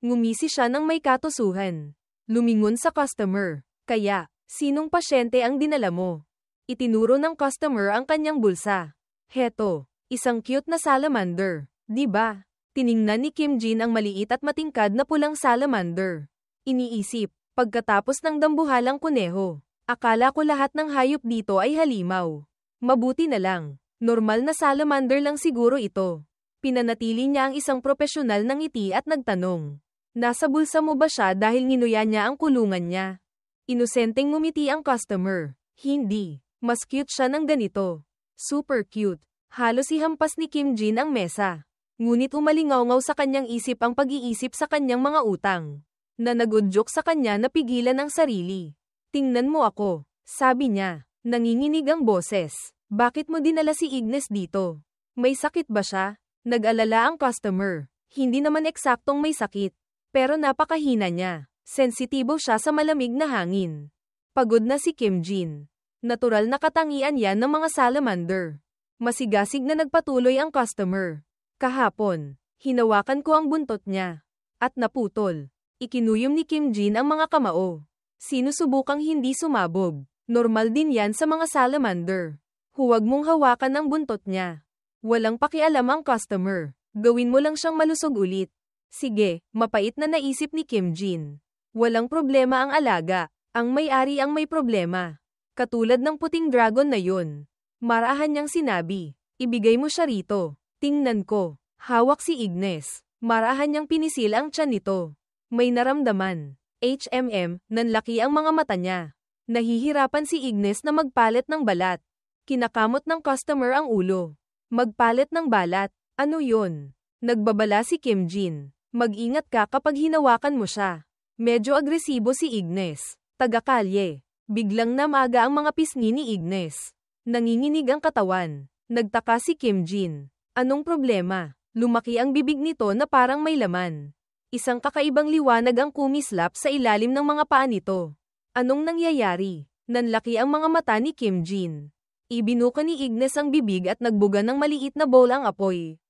Ngumisi siya ng may katusuhan. Lumingon sa customer. Kaya, sinong pasyente ang dinala mo? Itinuro ng customer ang kanyang bulsa. Heto, isang cute na salamander. Diba? Tiningnan ni Kim Jin ang maliit at matingkad na pulang salamander. Iniisip, pagkatapos ng dambuhalang kuneho. Akala ko lahat ng hayop dito ay halimaw. Mabuti na lang. Normal na salamander lang siguro ito. Pinanatili niya ang isang profesional ng ngiti at nagtanong. Nasa bulsa mo ba siya dahil nginuya niya ang kulungan niya? Inosenteng ngumiti ang customer. Hindi. Mas cute siya ng ganito. Super cute. Halos ihampas ni Kim Jin ang mesa. Ngunit umalingaw-ngaw sa kanyang isip ang pag-iisip sa kanyang mga utang. Na nagudyok sa kanya na pigilan ang sarili. Tingnan mo ako. Sabi niya. Nanginginig ang boses. Bakit mo dinala si Ignes dito? May sakit ba siya? Nag-alala ang customer. Hindi naman eksaktong may sakit. Pero napakahina niya. Sensitibo siya sa malamig na hangin. Pagod na si Kim Jin. Natural na katangian yan ng mga salamander. Masigasig na nagpatuloy ang customer. Kahapon, hinawakan ko ang buntot niya. At naputol. Ikinuyom ni Kim Jin ang mga kamao. Sinusubukang hindi sumabog. Normal din yan sa mga salamander. Huwag mong hawakan ang buntot niya. Walang pakialam ang customer. Gawin mo lang siyang malusog ulit. Sige, mapait na naisip ni Kim Jin. Walang problema ang alaga. Ang may-ari ang may problema. Katulad ng puting dragon na yun. Marahan niyang sinabi. Ibigay mo siya rito. Tingnan ko. Hawak si Ignes. Marahan niyang pinisil ang tiyan nito. May naramdaman. Nanlaki ang mga mata niya. Nahihirapan si Ignes na magpalit ng balat. Kinakamot ng customer ang ulo. Magpalit ng balat. Ano yun? Nagbabala si Kim Jin. Mag-ingat ka kapag hinawakan mo siya. Medyo agresibo si Ignes. Taga-kalye. Biglang namaga ang mga pisngi ni Ignes. Nanginginig ang katawan. Nagtaka si Kim Jin. Anong problema? Lumaki ang bibig nito na parang may laman. Isang kakaibang liwanag ang kumislap sa ilalim ng mga paa nito. Anong nangyayari? Nanlaki ang mga mata ni Kim Jin. Ibinuka ni Ignes ang bibig at nagbuga ng maliit na bowl ang apoy.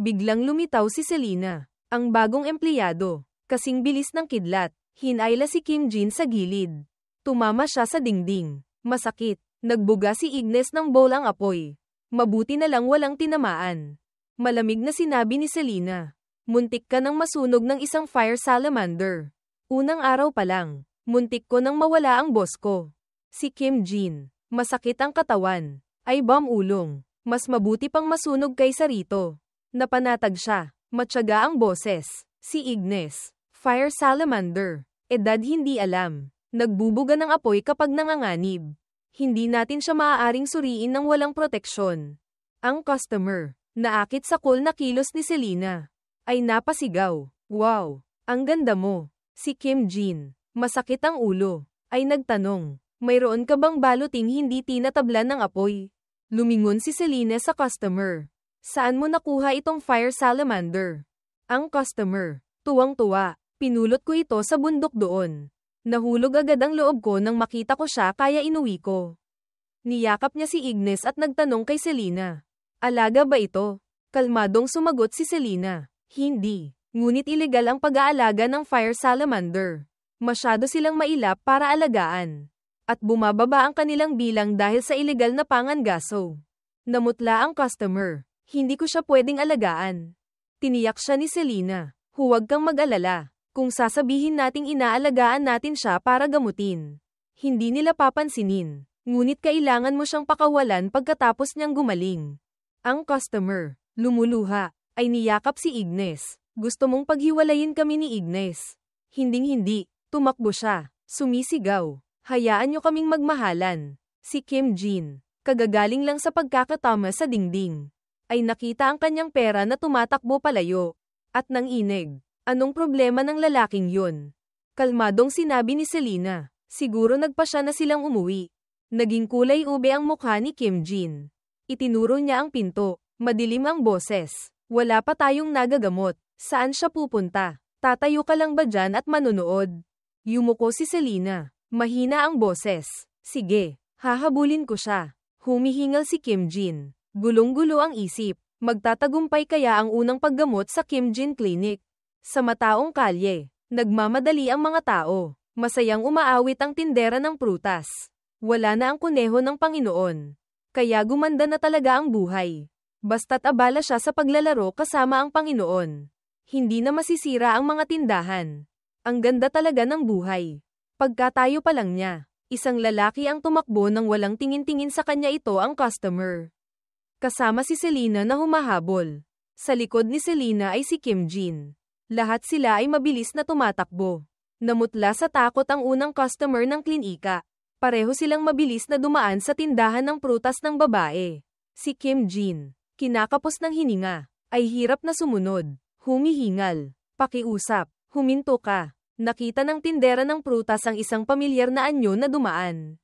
Biglang lumitaw si Selena. Ang bagong empleyado, kasing bilis ng kidlat, hinayla si Kim Jin sa gilid. Tumama siya sa dingding. Masakit. Nagbuga si Ignes ng bowl ang apoy. Mabuti na lang walang tinamaan. Malamig na sinabi ni Selena. Muntik ka nang masunog ng isang fire salamander. Unang araw pa lang, muntik ko nang mawala ang boss ko. Si Kim Jin. Masakit ang katawan. Ay ulong. Mas mabuti pang masunog kaysa rito. Napanatag siya. Matyaga ang boses. Si Ignes. Fire salamander. Edad hindi alam. Nagbubuga ng apoy kapag nanganganib. Hindi natin siya maaaring suriin ng walang proteksyon. Ang customer. Naakit sa cool na kilos ni Selena. Ay napasigaw. Wow, ang ganda mo. Si Kim Jin. Masakit ang ulo. Ay nagtanong. Mayroon ka bang baluting hindi tinatablan ng apoy? Lumingon si Selena sa customer. Saan mo nakuha itong fire salamander? Ang customer. Tuwang-tuwa. Pinulot ko ito sa bundok doon. Nahulog agad ang loob ko nang makita ko siya kaya inuwi ko. Niyakap niya si Ignes at nagtanong kay Selena. Alaga ba ito? Kalmadong sumagot si Selena. Hindi. Ngunit ilegal ang pag-aalaga ng fire salamander. Masyado silang mailap para alagaan. At bumababa ang kanilang bilang dahil sa ilegal na pangangaso. Namutla ang customer. Hindi ko siya pwedeng alagaan. Tiniyak siya ni Selena. Huwag kang mag-alala. Kung sasabihin nating inaalagaan natin siya para gamutin. Hindi nila papansinin. Ngunit kailangan mo siyang pakawalan pagkatapos niyang gumaling. Ang customer, lumuluha, ay niyakap si Ignes. Gusto mong paghiwalayin kami ni Ignes. Hinding-hindi, tumakbo siya, sumisigaw. Hayaan niyo kaming magmahalan. Si Kim Jin, kagagaling lang sa pagkakatama sa dingding. Ay nakita ang kanyang pera na tumatakbo palayo. At nanginig. Anong problema ng lalaking yun? Kalmadong sinabi ni Selena. Siguro nagpasya na silang umuwi. Naging kulay ube ang mukha ni Kim Jin. Itinuro niya ang pinto. Madilim ang boses. Wala pa tayong nagagamot. Saan siya pupunta? Tatayo ka lang ba dyan at manunood? Yumuko si Selena. Mahina ang boses. Sige, hahabulin ko siya. Humihingal si Kim Jin. Gulong-gulo ang isip. Magtatagumpay kaya ang unang paggamot sa Kim Jin Clinic? Sa mataong kalye, nagmamadali ang mga tao. Masayang umaawit ang tindera ng prutas. Wala na ang kuneho ng Panginoon. Kaya gumanda na talaga ang buhay. Basta't abala siya sa paglalaro kasama ang Panginoon. Hindi na masisira ang mga tindahan. Ang ganda talaga ng buhay. Pagkatayo pa lang niya, isang lalaki ang tumakbo nang walang tingin-tingin sa kanya, ito ang customer. Kasama si Selena na humahabol. Sa likod ni Selena ay si Kim Jin. Lahat sila ay mabilis na tumatakbo. Namutla sa takot ang unang customer ng klinika. Pareho silang mabilis na dumaan sa tindahan ng prutas ng babae. Si Kim Jin, kinakapos ng hininga, ay hirap na sumunod. Humihingal. Pakiusap. Huminto ka. Nakita ng tindera ng prutas ang isang pamilyar na anyo na dumaan.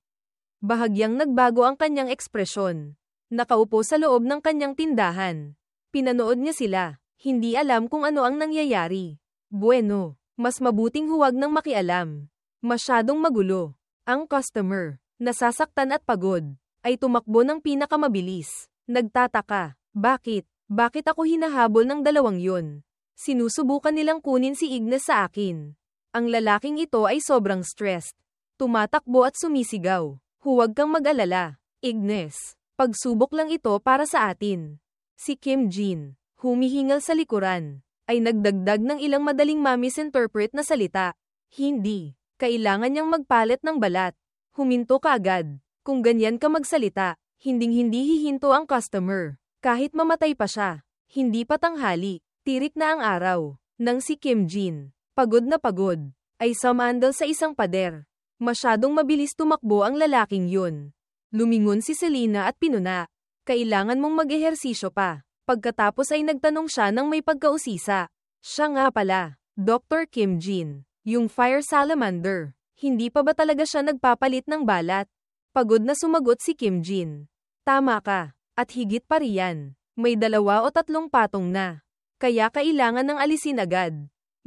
Bahagyang nagbago ang kanyang ekspresyon. Nakaupo sa loob ng kanyang tindahan. Pinanood niya sila. Hindi alam kung ano ang nangyayari. Bueno, mas mabuting huwag nang makialam. Masyadong magulo. Ang customer, nasasaktan at pagod, ay tumakbo ng pinakamabilis. Nagtataka. Bakit? Bakit ako hinahabol ng dalawang yun? Sinusubukan nilang kunin si Ignes sa akin. Ang lalaking ito ay sobrang stressed. Tumatakbo at sumisigaw. Huwag kang mag-alala, Ignes. Pagsubok lang ito para sa atin. Si Kim Jin, humihingal sa likuran, ay nagdagdag ng ilang madaling ma-misinterpret na salita. Hindi. Kailangan niyang magpalit ng balat. Huminto ka agad. Kung ganyan ka magsalita, hinding-hindi hihinto ang customer. Kahit mamatay pa siya. Hindi pa tanghali. Tirik na ang araw. Nang si Kim Jin, pagod na pagod, ay sumandal sa isang pader. Masyadong mabilis tumakbo ang lalaking yun. Lumingon si Selena at pinuna. Kailangan mong mag-ehersisyo pa. Pagkatapos ay nagtanong siya ng may pagkausisa. Siya nga pala, Dr. Kim Jin. Yung fire salamander, hindi pa ba talaga siya nagpapalit ng balat? Pagod na sumagot si Kim Jin. Tama ka, at higit pa riyan. May 2 o 3 patong na. Kaya kailangan ng alisin agad.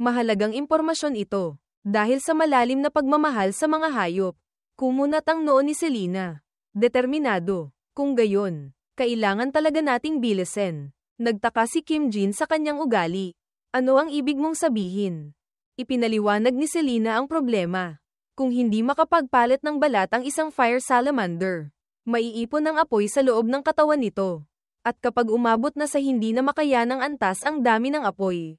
Mahalagang impormasyon ito, dahil sa malalim na pagmamahal sa mga hayop. Kumunat ang noo ni Selena. Determinado. Kung gayon, kailangan talaga nating bilisin. Nagtaka si Kim Jin sa kanyang ugali. Ano ang ibig mong sabihin? Ipinaliwanag ni Selena ang problema. Kung hindi makapagpalit ng balat ang isang fire salamander, maiipon ng apoy sa loob ng katawan nito. At kapag umabot na sa hindi na makayanang antas ang dami ng apoy,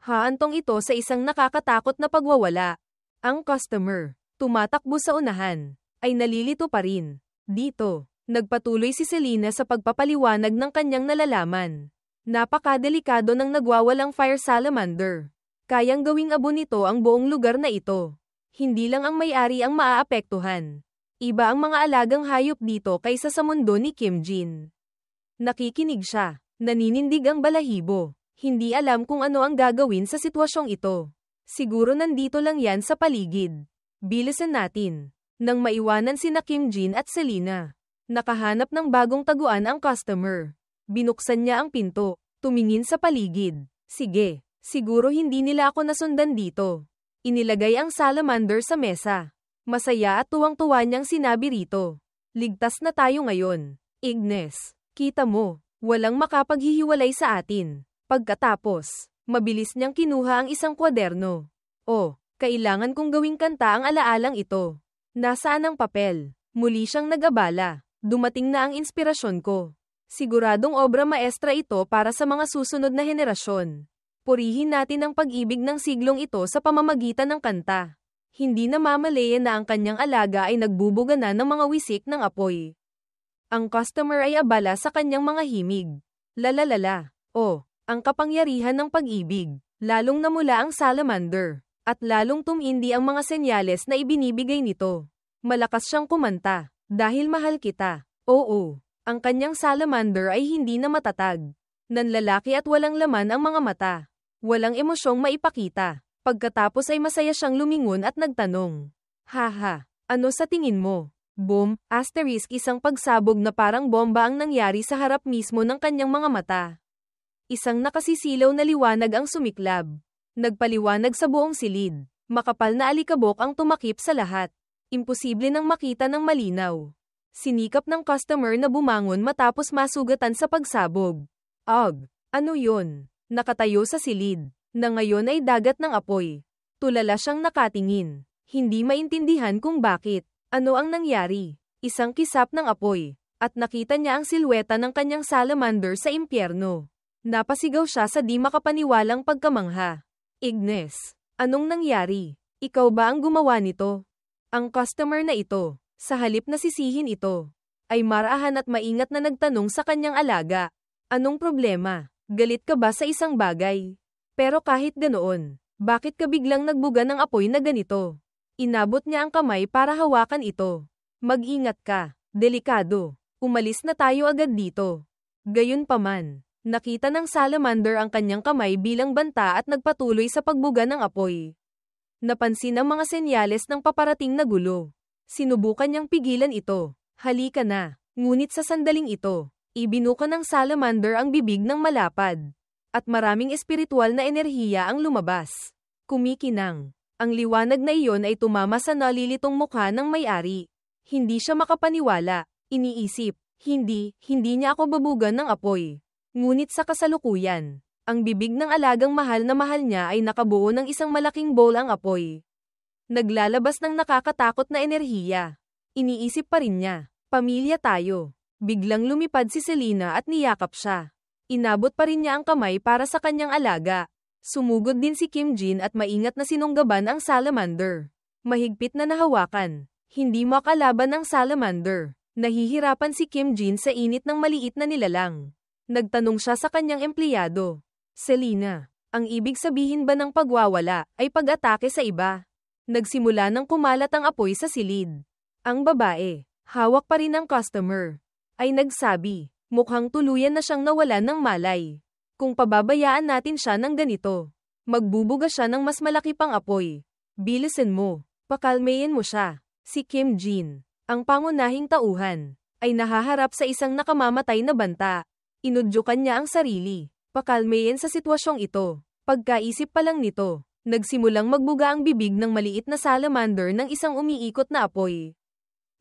haantong ito sa isang nakakatakot na pagwawala. Ang customer, tumatakbo sa unahan, ay nalilito pa rin. Dito, nagpatuloy si Selena sa pagpapaliwanag ng kanyang nalalaman. Napakadelikado ng nagwawalang fire salamander. Kayang gawing abo nito ang buong lugar na ito. Hindi lang ang may-ari ang maaapektuhan. Iba ang mga alagang hayop dito kaysa sa mundo ni Kim Jin. Nakikinig siya. Naninindig ang balahibo. Hindi alam kung ano ang gagawin sa sitwasyong ito. Siguro nandito lang yan sa paligid. Bilisan natin. Nang maiwanan sina Kim Jin at Selena, nakahanap ng bagong taguan ang customer. Binuksan niya ang pinto. Tumingin sa paligid. Sige, siguro hindi nila ako nasundan dito. Inilagay ang salamander sa mesa. Masaya at tuwang-tuwa niyang sinabi rito. Ligtas na tayo ngayon. Ignes, kita mo, walang makapaghihiwalay sa atin. Pagkatapos, mabilis niyang kinuha ang isang kwaderno. Oh, kailangan kong gawing kanta ang alaalang ito. Nasaan ang papel? Muli siyang nag-abala. Dumating na ang inspirasyon ko. Siguradong obra maestra ito para sa mga susunod na henerasyon. Purihin natin ang pag-ibig ng siglong ito sa pamamagitan ng kanta. Hindi na mamalayan na ang kanyang alaga ay nagbubuga na ng mga wisik ng apoy. Ang customer ay abala sa kanyang mga himig. Lalalala. Oh, ang kapangyarihan ng pag-ibig. Lalong namula ang salamander. At lalong tumindi ang mga senyales na ibinibigay nito. Malakas siyang kumanta. Dahil mahal kita. Oo. Ang kanyang salamander ay hindi na matatag. Nanlalaki at walang laman ang mga mata. Walang emosyong maipakita. Pagkatapos ay masaya siyang lumingon at nagtanong. Haha, ano sa tingin mo? Boom, isang pagsabog na parang bomba ang nangyari sa harap mismo ng kanyang mga mata. Isang nakasisilaw na liwanag ang sumiklab. Nagpaliwanag sa buong silid. Makapal na alikabok ang tumakip sa lahat. Imposible nang makita ng malinaw. Sinikap ng customer na bumangon matapos masugatan sa pagsabog. Ano yun? Nakatayo sa silid, na ngayon ay dagat ng apoy. Tulala siyang nakatingin. Hindi maintindihan kung bakit. Ano ang nangyari? Isang kisap ng apoy. At nakita niya ang silweta ng kanyang salamander sa impyerno. Napasigaw siya sa di makapaniwalang pagkamangha. Ignes, anong nangyari? Ikaw ba ang gumawa nito? Ang customer na ito, sa halip na sisihin ito, ay marahan at maingat na nagtanong sa kanyang alaga. Anong problema? Galit ka ba sa isang bagay? Pero kahit ganoon, bakit ka biglang nagbuga ng apoy na ganito? Inabot niya ang kamay para hawakan ito. Mag-ingat ka, delikado. Umalis na tayo agad dito. Gayunpaman, nakita ng salamander ang kanyang kamay bilang banta at nagpatuloy sa pagbuga ng apoy. Napansin ang mga senyales ng paparating na gulo. Sinubukan niyang pigilan ito. Halika na. Ngunit sa sandaling ito, ibinuka ng salamander ang bibig ng malapad. At maraming espiritual na enerhiya ang lumabas. Kumikinang. Ang liwanag na iyon ay tumama sa nalilitong mukha ng may-ari. Hindi siya makapaniwala. Iniisip, hindi niya ako babugan ng apoy. Ngunit sa kasalukuyan, ang bibig ng alagang mahal niya ay nakabuo ng isang malaking bowl ang apoy. Naglalabas ng nakakatakot na enerhiya. Iniisip pa rin niya, pamilya tayo. Biglang lumipad si Selena at niyakap siya. Inabot pa rin niya ang kamay para sa kanyang alaga. Sumugod din si Kim Jin at maingat na sinunggaban ang salamander. Mahigpit na nahawakan. Hindi makalaban ng salamander. Nahihirapan si Kim Jin sa init ng maliit na nilalang. Nagtanong siya sa kanyang empleyado. Selena, ang ibig sabihin ba ng pagwawala ay pag-atake sa iba? Nagsimula nang kumalat ang apoy sa silid. Ang babae, hawak pa rin ang customer, ay nagsabi, mukhang tuluyan na siyang nawalan ng malay. Kung pababayaan natin siya ng ganito, magbubuga siya ng mas malaki pang apoy. Bilisan mo, pakalmayin mo siya. Si Kim Jin, ang pangunahing tauhan, ay nahaharap sa isang nakamamatay na banta. Inudyukan niya ang sarili, pakalmayin sa sitwasyong ito. Pagkaisip pa lang nito, nagsimulang magbuga ang bibig ng maliit na salamander ng isang umiikot na apoy.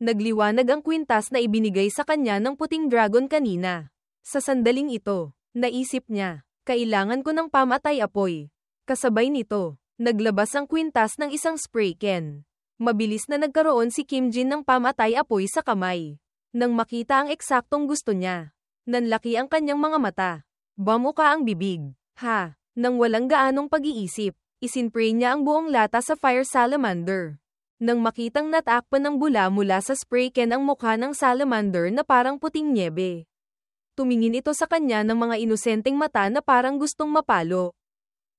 Nagliwanag ang kwintas na ibinigay sa kanya ng puting dragon kanina. Sa sandaling ito, naisip niya, kailangan ko ng pamatay apoy. Kasabay nito, naglabas ang kwintas ng isang spray can. Mabilis na nagkaroon si Kim Jin ng pamatay apoy sa kamay. Nang makita ang eksaktong gusto niya, Nanlaki ang kanyang mga mata. Bumuka ang bibig. Ha! Nang walang gaanong pag-iisip, isinpray niya ang buong lata sa fire salamander. Nang makitang natakpan ng bula mula sa spray can ang mukha ng salamander na parang puting nyebe. Tumingin ito sa kanya ng mga inosenteng mata na parang gustong mapalo.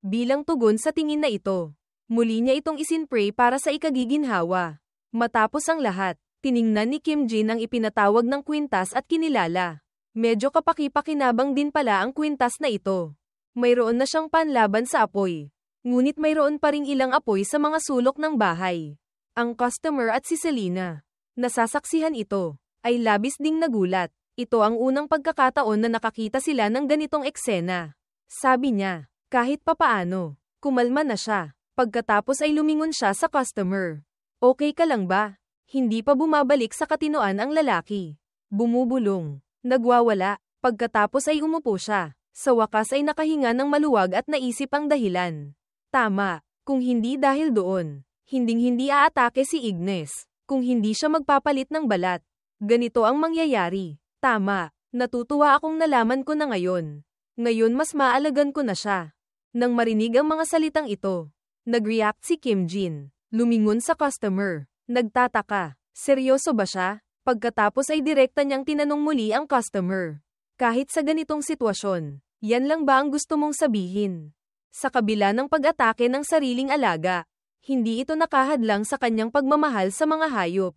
Bilang tugon sa tingin na ito, muli niya itong isinpray para sa ikagiginhawa. Matapos ang lahat, tiningnan ni Kim Jin ang ipinatawag ng kwintas at kinilala. Medyo kapaki-pakinabang din pala ang kwintas na ito. Mayroon na siyang panlaban sa apoy. Ngunit mayroon pa ring ilang apoy sa mga sulok ng bahay. Ang customer at si Selena, nasasaksihan ito, ay labis ding nagulat. Ito ang unang pagkakataon na nakakita sila ng ganitong eksena. Sabi niya, kahit papaano, kumalma na siya. Pagkatapos ay lumingon siya sa customer. Okay ka lang ba? Hindi pa bumabalik sa katinoan ang lalaki. Bumubulong. Nagwawala. Pagkatapos ay umupo siya. Sa wakas ay nakahinga ng maluwag at naisip ang dahilan. Tama. Kung hindi dahil doon, hinding-hindi aatake si Ignes. Kung hindi siya magpapalit ng balat. Ganito ang mangyayari. Tama, natutuwa akong nalaman ko na ngayon. Ngayon mas maalagan ko na siya. Nang marinig ang mga salitang ito, nag-react si Kim Jin. Lumingon sa customer. Nagtataka. Seryoso ba siya? Pagkatapos ay direkta niyang tinanong muli ang customer. Kahit sa ganitong sitwasyon, yan lang ba ang gusto mong sabihin? Sa kabila ng pag-atake ng sariling alaga, hindi ito nakahadlang sa kanyang pagmamahal sa mga hayop.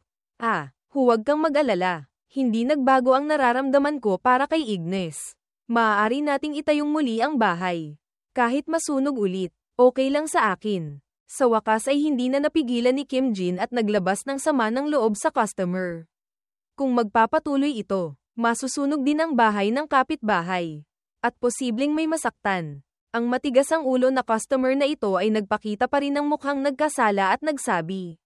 Huwag kang mag-alala. Hindi nagbago ang nararamdaman ko para kay Ignes. Maaari nating itayong muli ang bahay. Kahit masunog ulit, okay lang sa akin. Sa wakas ay hindi na napigilan ni Kim Jin at naglabas ng sama ng loob sa customer. Kung magpapatuloy ito, masusunog din ang bahay ng kapitbahay. At posibleng may masaktan. Ang matigas ang ulo na customer na ito ay nagpakita pa rin ng mukhang nagkasala at nagsabi.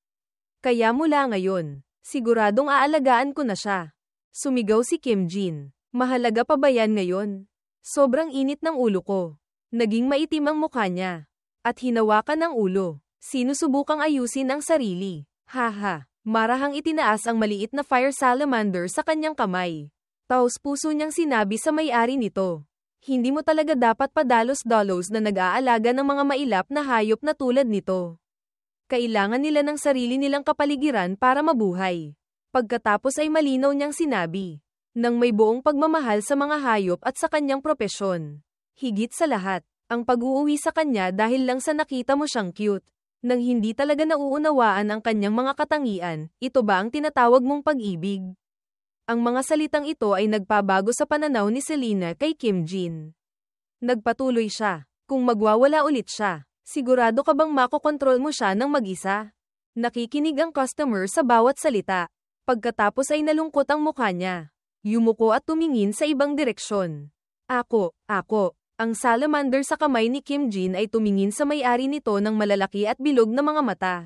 Kaya mula ngayon, siguradong aalagaan ko na siya. Sumigaw si Kim Jin. Mahalaga pa ba yan ngayon? Sobrang init ng ulo ko. Naging maitim ang mukha niya. At hinawakan ng ulo. Sinusubukang ayusin ang sarili. Haha. Marahang itinaas ang maliit na fire salamander sa kanyang kamay. Taos-puso niyang sinabi sa may-ari nito. Hindi mo talaga dapat padalos-dalos na nag-aalaga ng mga mailap na hayop na tulad nito. Kailangan nila ng sarili nilang kapaligiran para mabuhay. Pagkatapos ay malinaw niyang sinabi, nang may buong pagmamahal sa mga hayop at sa kanyang propesyon. Higit sa lahat, ang pag-uuwi sa kanya dahil lang sa nakita mo siyang cute. Nang hindi talaga nauunawaan ang kanyang mga katangian, ito ba ang tinatawag mong pag-ibig? Ang mga salitang ito ay nagpabago sa pananaw ni Selena kay Kim Jin. Nagpatuloy siya, kung magwawala ulit siya, sigurado ka bang makokontrol mo siya ng mag-isa? Nakikinig ang customer sa bawat salita. Pagkatapos ay nalungkot ang mukha niya. Yumuko at tumingin sa ibang direksyon. Ako. Ang salamander sa kamay ni Kim Jin ay tumingin sa may-ari nito ng malalaki at bilog na mga mata.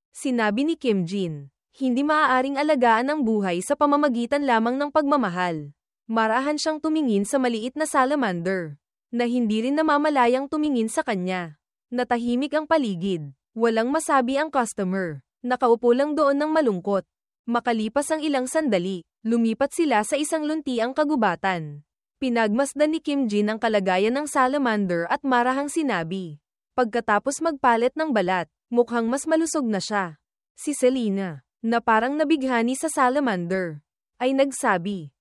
Sinabi ni Kim Jin, hindi maaaring alagaan ang buhay sa pamamagitan lamang ng pagmamahal. Marahan siyang tumingin sa maliit na salamander, na hindi rin namamalayang tumingin sa kanya. Natahimik ang paligid. Walang masabi ang customer. Nakaupo lang doon ng malungkot. Makalipas ang ilang sandali, lumipat sila sa isang luntiang kagubatan. Pinagmasdan ni Kim Jin ang kalagayan ng salamander at marahang sinabi. Pagkatapos magpalit ng balat, mukhang mas malusog na siya. Si Selena, na parang nabighani sa salamander, ay nagsabi,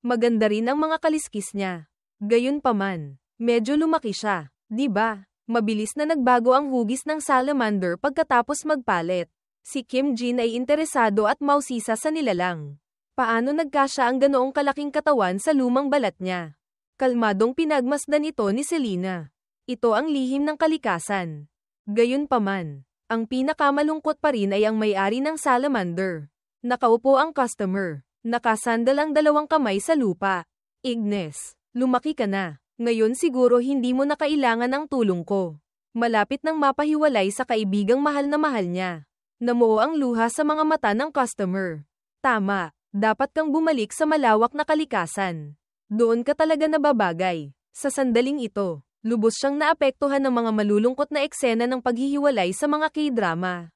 maganda rin ang mga kaliskis niya. Gayunpaman, medyo lumaki siya, di ba? Mabilis na nagbago ang hugis ng salamander pagkatapos magpalit. Si Kim Jin ay interesado at mausisa sa nilalang. Paano nagkasya ang ganoong kalaking katawan sa lumang balat niya? Kalmadong pinagmasdan ito ni Selena. Ito ang lihim ng kalikasan. Gayunpaman, ang pinakamalungkot pa rin ay ang may-ari ng salamander. Nakaupo ang customer. Nakasandal ang dalawang kamay sa lupa. Ignes, lumaki ka na. Ngayon siguro hindi mo na kailangan ang tulong ko. Malapit nang mapahiwalay sa kaibigang mahal na mahal niya. Namuo ang luha sa mga mata ng customer. Tama, dapat kang bumalik sa malawak na kalikasan. Doon ka talaga nababagay. Sa sandaling ito, lubos siyang naapektuhan ng mga malulungkot na eksena ng paghihiwalay sa mga K-drama.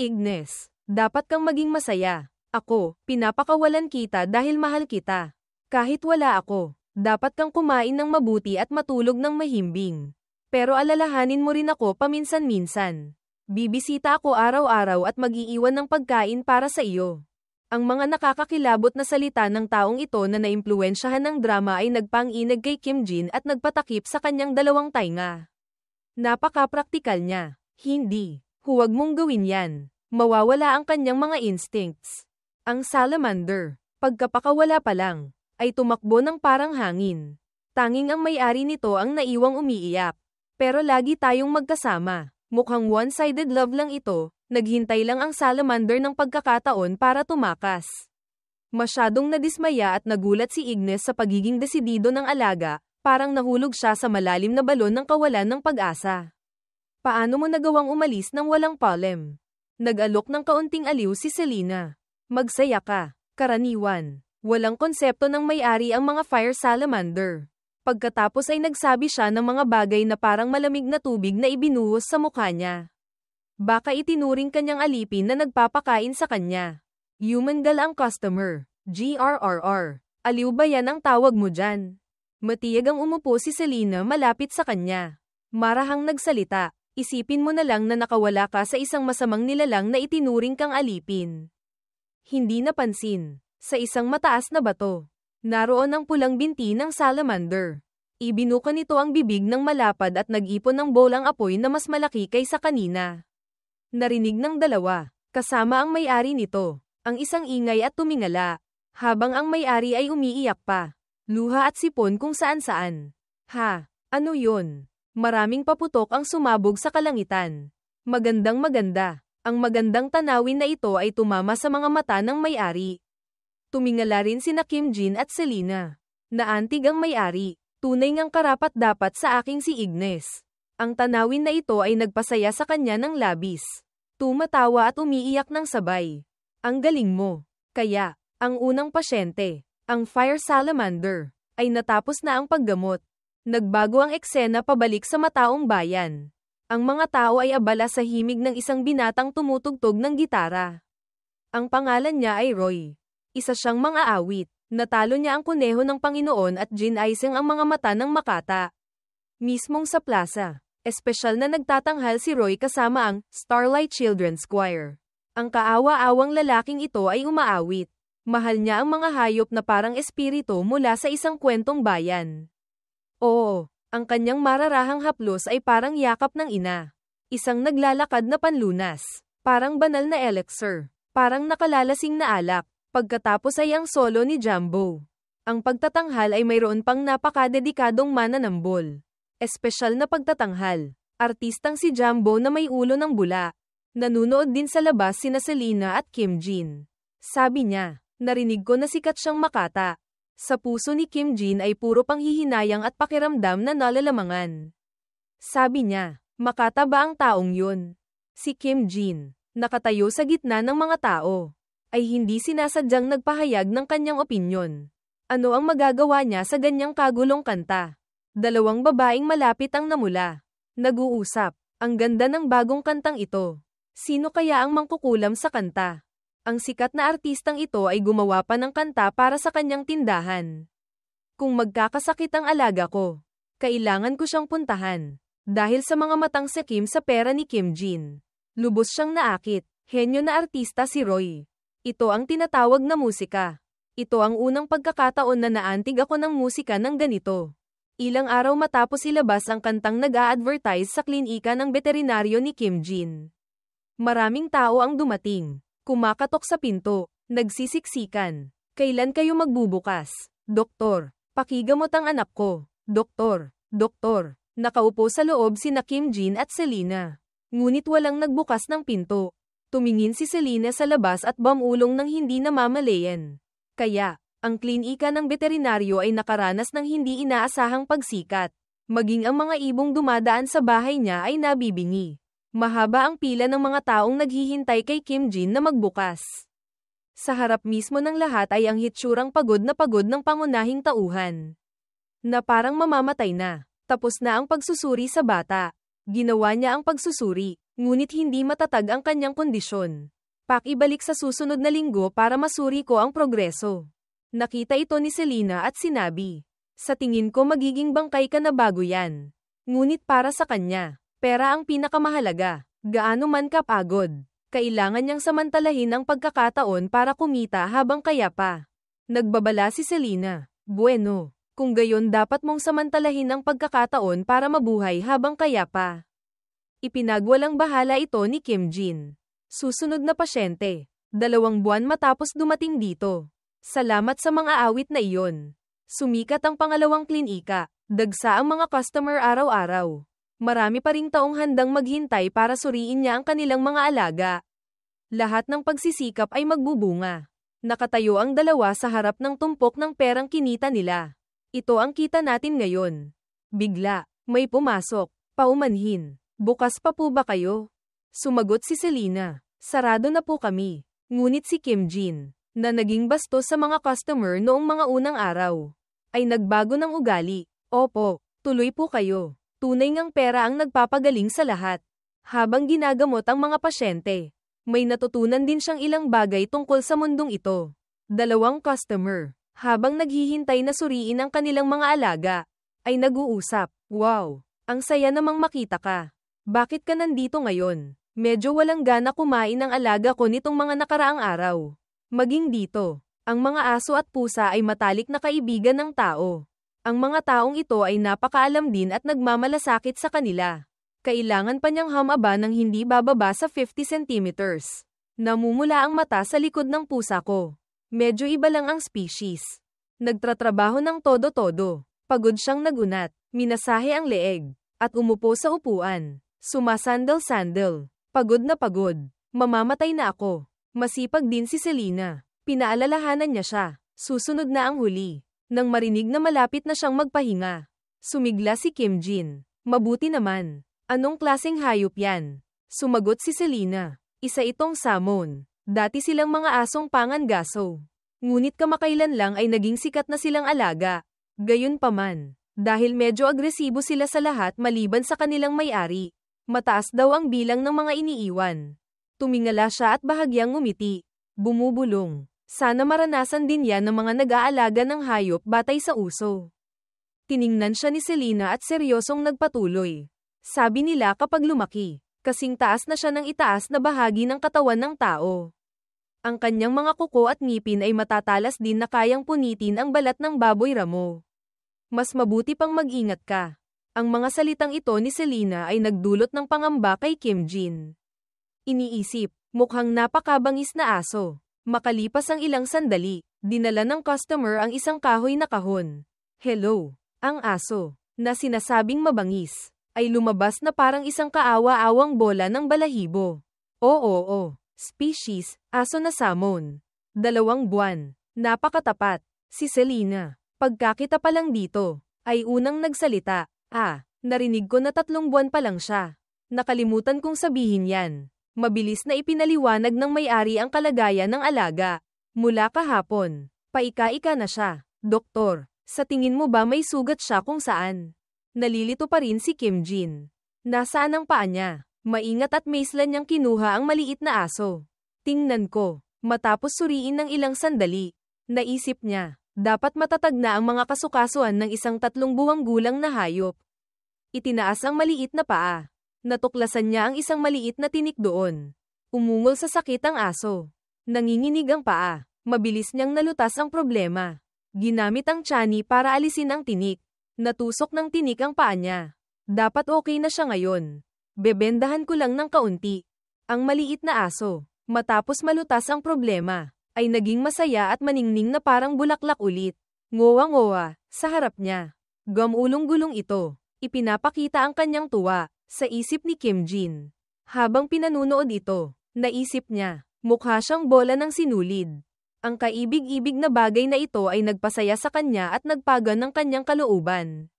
Ignes, dapat kang maging masaya. Ako, pinapakawalan kita dahil mahal kita. Kahit wala ako, dapat kang kumain ng mabuti at matulog ng mahimbing. Pero alalahanin mo rin ako paminsan-minsan. Bibisita ako araw-araw at mag-iiwan ng pagkain para sa iyo. Ang mga nakakakilabot na salita ng taong ito na naimpluwensyahan ng drama ay nagpang-inag kay Kim Jin at nagpatakip sa kanyang dalawang tainga. Napaka-praktikal niya. Hindi. Huwag mong gawin yan. Mawawala ang kanyang mga instincts. Ang salamander, pagkapakawala pa lang, ay tumakbo ng parang hangin. Tanging ang may-ari nito ang naiwang umiiyak. Pero lagi tayong magkasama. Mukhang one-sided love lang ito. Naghintay lang ang salamander ng pagkakataon para tumakas. Masyadong nadismaya at nagulat si Ignes sa pagiging desidido ng alaga, parang nahulog siya sa malalim na balon ng kawalan ng pag-asa. Paano mo nagawang umalis ng walang palem? Nag-alok ng kaunting aliw si Selena. Magsaya ka. Karaniwan. Walang konsepto ng may-ari ang mga fire salamander. Pagkatapos ay nagsabi siya ng mga bagay na parang malamig na tubig na ibinuhos sa mukha niya. Baka itinuring kanyang alipin na nagpapakain sa kanya. Human gal ang customer. GRRR. Aliw ba yan ang tawag mo dyan? Matiyag ang umupo si Selena malapit sa kanya. Marahang nagsalita. Isipin mo na lang na nakawala ka sa isang masamang nilalang na itinuring kang alipin. Hindi napansin. Sa isang mataas na bato. Naroon ang pulang binti ng salamander. Ibinuka nito ang bibig ng malapad at nag-ipon ng bolang apoy na mas malaki kaysa kanina. Narinig ng dalawa, kasama ang may-ari nito, ang isang ingay at tumingala, habang ang may-ari ay umiiyak pa. Luha at sipon kung saan-saan. Ha, ano yun? Maraming paputok ang sumabog sa kalangitan. Magandang maganda. Ang magandang tanawin na ito ay tumama sa mga mata ng may-ari. Tumingala rin sina Kim Jin at Selena. Naantig ang may-ari. Tunay ngang karapat-dapat sa aking si Ignes. Ang tanawin na ito ay nagpasaya sa kanya ng labis. Tumatawa at umiiyak ng sabay. Ang galing mo. Kaya, ang unang pasyente, ang fire salamander, ay natapos na ang paggamot. Nagbago ang eksena pabalik sa mataong bayan. Ang mga tao ay abala sa himig ng isang binatang tumutugtog ng gitara. Ang pangalan niya ay Roy. Isa siyang mang-aawit. Natalo niya ang kuneho ng Panginoon at ginaising ang mga mata ng Makata. Mismong sa plaza. Espesyal na nagtatanghal si Roy kasama ang Starlight Children's Choir. Ang kaawa-awang lalaking ito ay umaawit. Mahal niya ang mga hayop na parang espiritu mula sa isang kwentong bayan. Oo, ang kanyang mararahang haplos ay parang yakap ng ina. Isang naglalakad na panlunas. Parang banal na elixir. Parang nakalalasing na alak. Pagkatapos ay ang solo ni Jumbo. Ang pagtatanghal ay mayroon pang napakadedikadong mananambol. Espesyal na pagtatanghal. Artistang si Jumbo na may ulo ng bula. Nanunood din sa labas sina Selena at Kim Jin. Sabi niya, narinig ko na sikat siyang Makata. Sa puso ni Kim Jin ay puro panghihinayang at pakiramdam na nalalamangan. Sabi niya, Makata ba ang taong yun? Si Kim Jin, nakatayo sa gitna ng mga tao, ay hindi sinasadyang nagpahayag ng kanyang opinyon. Ano ang magagawa niya sa ganyang kagulong kanta? Dalawang babaeng malapit ang namula. Nag-uusap. Ang ganda ng bagong kantang ito. Sino kaya ang mangkukulam sa kanta? Ang sikat na artistang ito ay gumawa pa ng kanta para sa kanyang tindahan. Kung magkakasakit ang alaga ko, kailangan ko siyang puntahan. Dahil sa mga matang sikim sa pera ni Kim Jin. Lubos siyang naakit. Henyo na artista si Roy. Ito ang tinatawag na musika. Ito ang unang pagkakataon na naantig ako ng musika ng ganito. Ilang araw matapos ilabas ang kantang nag-a-advertise sa klinika ng veterinaryo ni Kim Jin. Maraming tao ang dumating. Kumakatok sa pinto. Nagsisiksikan. Kailan kayo magbubukas? Doktor. Pakigamot ang anak ko. Doktor. Doktor. Nakaupo sa loob sina Kim Jin at Selena. Ngunit walang nagbukas ng pinto. Tumingin si Selena sa labas at bumulong ng hindi namamalayan. Kaya, ang klinika ng veterinaryo ay nakaranas ng hindi inaasahang pagsikat. Maging ang mga ibong dumadaan sa bahay niya ay nabibingi. Mahaba ang pila ng mga taong naghihintay kay Kim Jin na magbukas. Sa harap mismo ng lahat ay ang hitsurang pagod ng pangunahing tauhan. Na parang mamamatay na. Tapos na ang pagsusuri sa bata. Ginawa niya ang pagsusuri, ngunit hindi matatag ang kanyang kondisyon. Pakibalik sa susunod na linggo para masuri ko ang progreso. Nakita ito ni Selena at sinabi, sa tingin ko magiging bangkay ka na bago yan. Ngunit para sa kanya, pera ang pinakamahalaga. Gaano man kapagod, kailangan niyang samantalahin ang pagkakataon para kumita habang kaya pa. Nagbabala si Selena, bueno, kung gayon dapat mong samantalahin ang pagkakataon para mabuhay habang kaya pa. Ipinagwalang bahala ito ni Kim Jin. Susunod na pasyente. 2 buwan matapos dumating dito. Salamat sa mga awit na iyon. Sumikat ang pangalawang klinika. Dagsa ang mga customer araw-araw. Marami pa ring taong handang maghintay para suriin niya ang kanilang mga alaga. Lahat ng pagsisikap ay magbubunga. Nakatayo ang dalawa sa harap ng tumpok ng perang kinita nila. Ito ang kita natin ngayon. Bigla, may pumasok. Paumanhin. Bukas pa po ba kayo? Sumagot si Selena. Sarado na po kami. Ngunit si Kim Jin, na naging bastos sa mga customer noong mga unang araw, ay nagbago ng ugali. Opo, tuloy po kayo. Tunay ngang pera ang nagpapagaling sa lahat. Habang ginagamot ang mga pasyente, may natutunan din siyang ilang bagay tungkol sa mundong ito. 2 customer, habang naghihintay na suriin ang kanilang mga alaga, ay nag-uusap. Wow, ang saya namang makita ka. Bakit ka nandito ngayon? Medyo walang gana kumain ang alaga ko nitong mga nakaraang araw. Maging dito, ang mga aso at pusa ay matalik na kaibigan ng tao. Ang mga taong ito ay napakaalam din at nagmamalasakit sa kanila. Kailangan pa niyang humaba ng hindi bababa sa 50 centimeters. Namumula ang mata sa likod ng pusa ko. Medyo iba lang ang species. Nagtratrabaho ng todo-todo. Pagod siyang nagunat, minasahe ang leeg, at umupo sa upuan. Sumasandal-sandal. Pagod na pagod. Mamamatay na ako. Masipag din si Selena. Pinaalalahanan niya siya. Susunod na ang huli. Nang marinig na malapit na siyang magpahinga, sumigla si Kim Jin. Mabuti naman. Anong klaseng hayop yan? Sumagot si Selena. Isa itong salmon. Dati silang mga asong pangangaso. Ngunit kamakailan lang ay naging sikat na silang alaga. Gayunpaman, dahil medyo agresibo sila sa lahat maliban sa kanilang may-ari, mataas daw ang bilang ng mga iniiwan. Tumingala siya at bahagyang ngumiti. Bumubulong. Sana maranasan din yan ng mga nag-aalaga ng hayop batay sa uso. Tiningnan siya ni Selena at seryosong nagpatuloy. Sabi nila kapag lumaki, kasing taas na siya ng itaas na bahagi ng katawan ng tao. Ang kanyang mga kuko at ngipin ay matatalas din na kayang punitin ang balat ng baboy ramo. Mas mabuti pang mag-ingat ka. Ang mga salitang ito ni Selena ay nagdulot ng pangamba kay Kim Jin. Iniisip, mukhang napakabangis na aso. Makalipas ang ilang sandali, dinala ng customer ang isang kahoy na kahon. Hello, ang aso, na sinasabing mabangis, ay lumabas na parang isang kaawa-awang bola ng balahibo. Oo, species, aso na salmon. 2 buwan, napakatapat. Si Selena, pagkakita pa lang dito, ay unang nagsalita. Narinig ko na 3 buwan pa lang siya. Nakalimutan kong sabihin yan. Mabilis na ipinaliwanag ng may-ari ang kalagayan ng alaga. Mula kahapon, paika-ika na siya. Doktor, sa tingin mo ba may sugat siya kung saan? Nalilito pa rin si Kim Jin. Nasaan ang paa niya? Maingat at maislan niyang kinuha ang maliit na aso. Tingnan ko. Matapos suriin ng ilang sandali, naisip niya, dapat matatag na ang mga kasukasuan ng isang 3 buwang gulang na hayop. Itinaas ang maliit na paa. Natuklasan niya ang isang maliit na tinik doon. Umungol sa sakit ang aso. Nanginginig ang paa. Mabilis niyang nalutas ang problema. Ginamit ang tiyanik para alisin ang tinik. Natusok ng tinik ang paa niya. Dapat okay na siya ngayon. Bebendahan ko lang ng kaunti. Ang maliit na aso, matapos malutas ang problema, ay naging masaya at maningning na parang bulaklak ulit. Ngowa-ngowa, sa harap niya. Gamulong-gulong ito. Ipinapakita ang kanyang tuwa sa isip ni Kim Jin. Habang pinanunood ito, naisip niya, mukha siyang bola ng sinulid. Ang kaibig-ibig na bagay na ito ay nagpasaya sa kanya at nagpagan ng kanyang kalooban.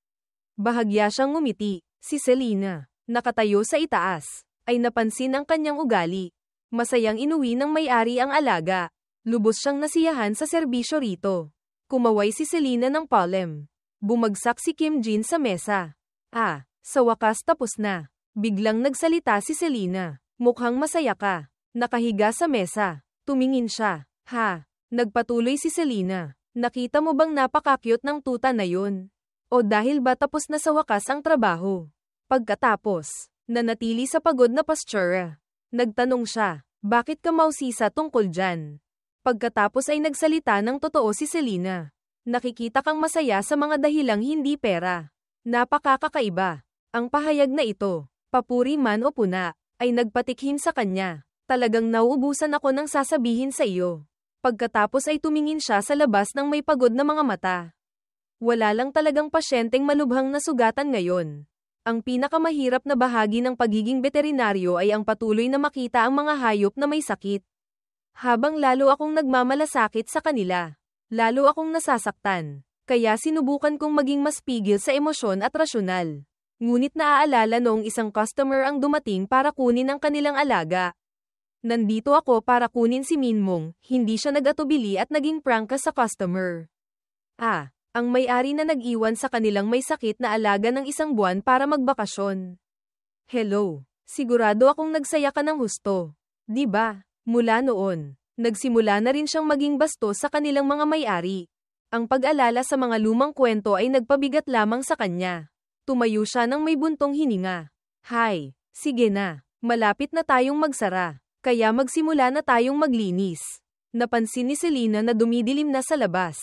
Bahagya siyang ngumiti. Si Selena, nakatayo sa itaas, ay napansin ang kanyang ugali. Masayang inuwi ng may-ari ang alaga. Lubos siyang nasiyahan sa serbisyo rito. Kumaway si Selena ng palem. Bumagsak si Kim Jin sa mesa. Sa wakas tapos na. Biglang nagsalita si Selena. Mukhang masaya ka. Nakahiga sa mesa. Tumingin siya. Nagpatuloy si Selena. Nakita mo bang napaka-cute ng tuta na yun? O dahil ba tapos na sa wakas ang trabaho? Pagkatapos, nanatili sa pagod na postura. Nagtanong siya, bakit ka mausisa tungkol dyan? Pagkatapos ay nagsalita ng totoo si Selena. Nakikita kang masaya sa mga dahilang hindi pera. Napakakakaiba. Ang pahayag na ito, papuri man o puna, ay nagpatikhim sa kanya. Talagang nauubusan ako ng sasabihin sa iyo. Pagkatapos ay tumingin siya sa labas ng may pagod na mga mata. Wala lang talagang pasyenteng malubhang na sugatan ngayon. Ang pinakamahirap na bahagi ng pagiging veterinaryo ay ang patuloy na makita ang mga hayop na may sakit. Habang lalo akong nagmamalasakit sa kanila, lalo akong nasasaktan. Kaya sinubukan kong maging mas pigil sa emosyon at rasyonal. Ngunit naaalala noong isang customer ang dumating para kunin ang kanilang alaga. Nandito ako para kunin si Minmong, hindi siya nag-atubili at naging prangka sa customer. Ang may-ari na nag-iwan sa kanilang may sakit na alaga ng isang buwan para magbakasyon. Hello, sigurado akong nagsaya ka ng husto. Di ba? Mula noon, nagsimula na rin siyang maging bastos sa kanilang mga may-ari. Ang pag-alala sa mga lumang kwento ay nagpabigat lamang sa kanya. Tumayo siya ng may buntong hininga. Hay, sige na, malapit na tayong magsara. Kaya magsimula na tayong maglinis. Napansin ni Selena na dumidilim na sa labas.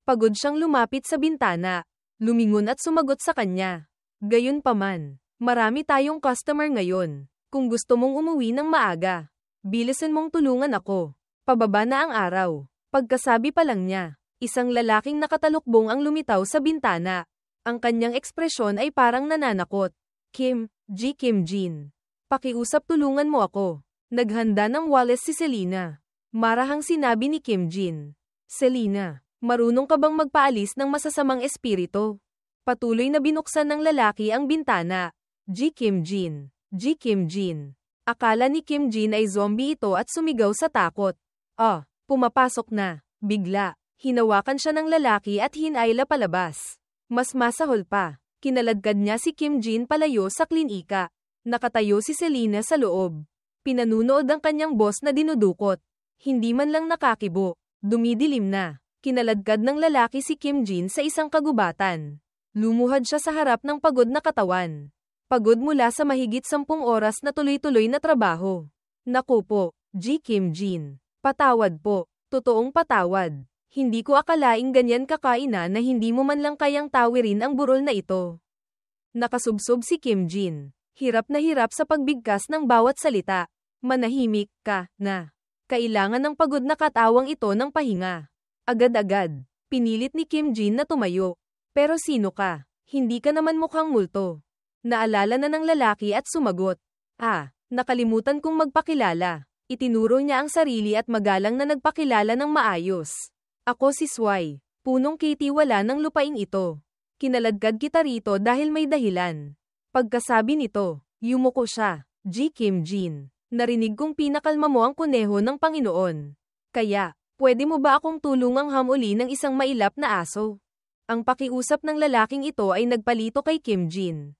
Pagod siyang lumapit sa bintana. Lumingon at sumagot sa kanya. Gayunpaman, marami tayong customer ngayon. Kung gusto mong umuwi ng maaga, bilisan mong tulungan ako. Pababa na ang araw. Pagkasabi pa lang niya, isang lalaking nakatalukbong ang lumitaw sa bintana. Ang kanyang ekspresyon ay parang nananakot. Kim Jin. Pakiusap, tulungan mo ako. Naghanda ng wallet si Selena. Marahang sinabi ni Kim Jin. Selena, marunong ka bang magpaalis ng masasamang espiritu? Patuloy na binuksan ng lalaki ang bintana. Kim Jin. Akala ni Kim Jin ay zombie ito at sumigaw sa takot. Pumapasok na. Bigla, hinawakan siya ng lalaki at hinayla palabas. Mas masahol pa, kinaladkad niya si Kim Jin palayo sa klinika. Nakatayo si Selena sa loob. Pinanunood ang kanyang boss na dinudukot. Hindi man lang nakakibo. Dumidilim na. Kinaladkad ng lalaki si Kim Jin sa isang kagubatan. Lumuhad siya sa harap ng pagod na katawan. Pagod mula sa mahigit 10 oras na tuloy-tuloy na trabaho. Naku po, Kim Jin. Patawad po. Totoong patawad. Hindi ko akalaing ganyan kakaina na hindi mo man lang kayang tawirin ang burol na ito. Nakasubsob si Kim Jin. Hirap na hirap sa pagbigkas ng bawat salita. Manahimik ka na. Kailangan ng pagod na katawang ito ng pahinga. Agad-agad, pinilit ni Kim Jin na tumayo. Pero sino ka? Hindi ka naman mukhang multo. Naalala na ng lalaki at sumagot. Nakalimutan kong magpakilala. Itinuro niya ang sarili at magalang na nagpakilala ng maayos. Ako si Swai. Punong kitiwala ng lupaing ito. Kinaladkad kita rito dahil may dahilan. Pagkasabi nito, yumuko siya. Kim Jin. Narinig kong pinakalma mo ang kuneho ng Panginoon. Kaya, pwede mo ba akong tulungang hamuli ng isang mailap na aso? Ang pakiusap ng lalaking ito ay nagpalito kay Kim Jin.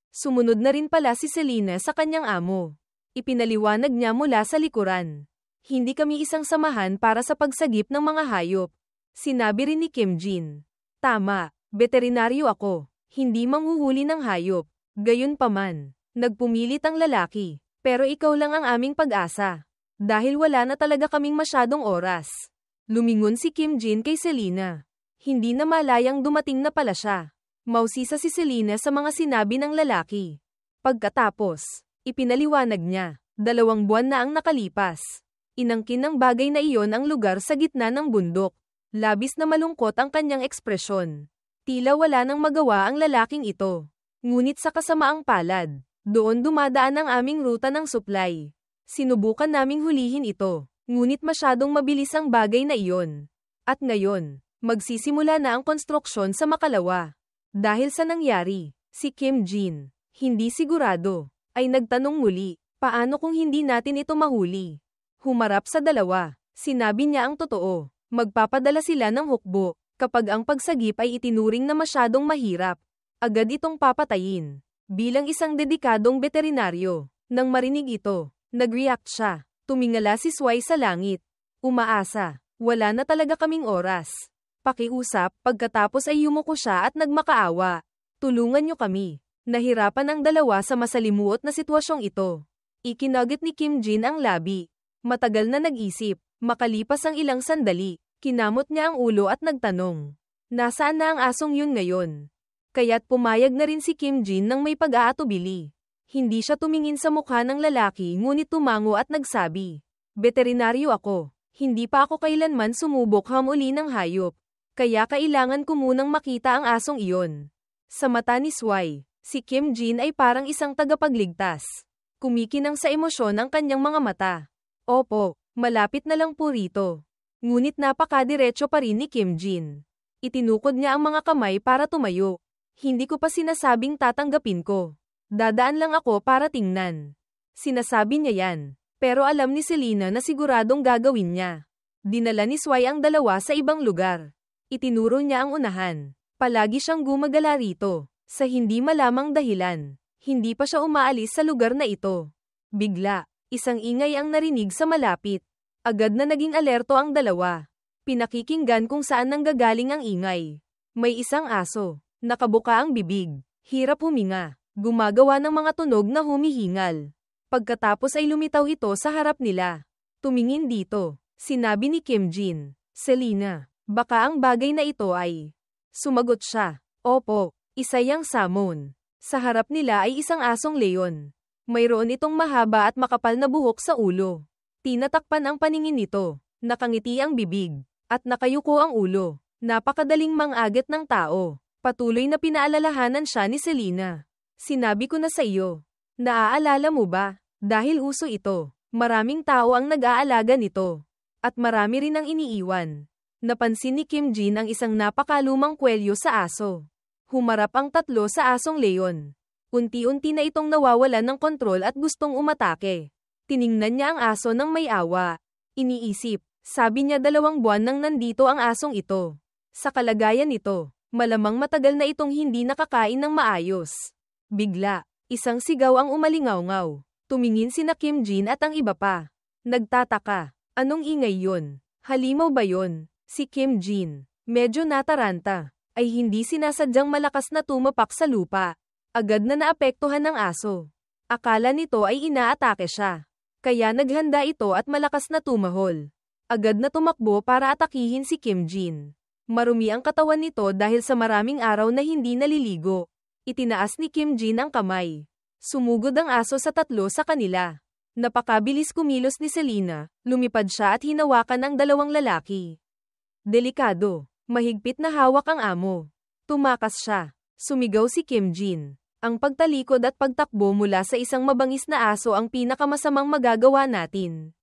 Sumunod na rin pala si Selena sa kanyang amo. Ipinaliwanag niya mula sa likuran. Hindi kami isang samahan para sa pagsagip ng mga hayop. Sinabi rin ni Kim Jin. Tama, veterinaryo ako. Hindi manghuhuli ng hayop. Gayunpaman, nagpumilit ang lalaki. Pero ikaw lang ang aming pag-asa. Dahil wala na talaga kaming masyadong oras. Lumingon si Kim Jin kay Selena. Hindi na malayang dumating na pala siya. Mausisa si Selena sa mga sinabi ng lalaki. Pagkatapos, ipinaliwanag niya, 2 buwan na ang nakalipas. Inangkin ng bagay na iyon ang lugar sa gitna ng bundok. Labis na malungkot ang kanyang ekspresyon. Tila wala nang magawa ang lalaking ito. Ngunit sa kasamaang palad, doon dumadaan ang aming ruta ng supply. Sinubukan naming hulihin ito, ngunit masyadong mabilis ang bagay na iyon. At ngayon, magsisimula na ang konstruksyon sa makalawa. Dahil sa nangyari, si Kim Jin, hindi sigurado, ay nagtanong muli, paano kung hindi natin ito mahuli? Humarap sa dalawa, sinabi niya ang totoo, magpapadala sila ng hukbo, kapag ang pagsagip ay itinuring na masyadong mahirap. Agad itong papatayin. Bilang isang dedikadong veterinaryo, nang marinig ito, nag-react siya. Tumingala si Swai sa langit. Umaasa, wala na talaga kaming oras. pakiusap, pagkatapos ay yumuko siya at nagmakaawa. Tulungan niyo kami. Nahirapan ang dalawa sa masalimuot na sitwasyong ito. Ikinagit ni Kim Jin ang labi. Matagal na nag-isip. Makalipas ang ilang sandali, kinamot niya ang ulo at nagtanong. Nasaan na ang asong yun ngayon? Kaya't pumayag na rin si Kim Jin nang may pag-aatubili. Hindi siya tumingin sa mukha ng lalaki ngunit tumango at nagsabi. Veterinaryo ako. Hindi pa ako kailanman sumubok hamuli ng hayop. Kaya kailangan ko munang makita ang asong iyon. Sa mata ni Swai, si Kim Jin ay parang isang tagapagligtas. Kumikinang sa emosyon ang kanyang mga mata. Opo, malapit na lang po rito. Ngunit napakadiretso pa rin ni Kim Jin. Itinukod niya ang mga kamay para tumayo. Hindi ko pa sinasabing tatanggapin ko. Dadaan lang ako para tingnan. Sinasabi niya yan. Pero alam ni Selena na siguradong gagawin niya. Dinala ni Swai ang dalawa sa ibang lugar. Itinuro niya ang unahan. Palagi siyang gumagala rito. Sa hindi malamang dahilan. Hindi pa siya umaalis sa lugar na ito. Bigla, isang ingay ang narinig sa malapit. Agad na naging alerto ang dalawa. Pinakikinggan kung saan nanggagaling ang ingay. May isang aso. Nakabuka ang bibig. Hirap huminga. Gumagawa ng mga tunog na humihingal. Pagkatapos ay lumitaw ito sa harap nila. Tumingin dito. Sinabi ni Kim Jin. Selena, baka ang bagay na ito ay... Sumagot siya. Opo, isa yang samon. Sa harap nila ay isang asong leon. Mayroon itong mahaba at makapal na buhok sa ulo. Tinatakpan ang paningin nito. Nakangiti ang bibig. At nakayuko ang ulo. Napakadaling mang-agit ng tao. Patuloy na pinaalalahanan siya ni Selena. Sinabi ko na sa iyo. Naaalala mo ba? Dahil uso ito. Maraming tao ang nag-aalaga nito. At marami rin ang iniiwan. Napansin ni Kim Jin ang isang napakalumang kwelyo sa aso. Humarap ang tatlo sa asong leon. Unti-unti na itong nawawalan ng kontrol at gustong umatake. Tiningnan niya ang aso ng may awa. Iniisip, sabi niya 2 buwan nang nandito ang asong ito. Sa kalagayan nito, malamang matagal na itong hindi nakakain ng maayos. Bigla, isang sigaw ang umalingaw-ngaw. Tumingin sina Kim Jin at ang iba pa. Nagtataka, anong ingay yun? Halimaw ba yun? Si Kim Jin, medyo nataranta, ay hindi sinasadyang malakas na tumapak sa lupa. Agad na naapektuhan ng aso. Akala nito ay inaatake siya. Kaya naghanda ito at malakas na tumahol. Agad na tumakbo para atakihin si Kim Jin. Marumi ang katawan nito dahil sa maraming araw na hindi naliligo. Itinaas ni Kim Jin ang kamay. Sumugod ang aso sa tatlo sa kanila. Napakabilis kumilos ni Selena, lumipad siya at hinawakan ang 2 lalaki. Delikado, mahigpit na hawak ang amo. Tumakas siya. Sumigaw si Kim Jin. Ang pagtalikod at pagtakbo mula sa isang mabangis na aso ang pinakamasamang magagawa natin.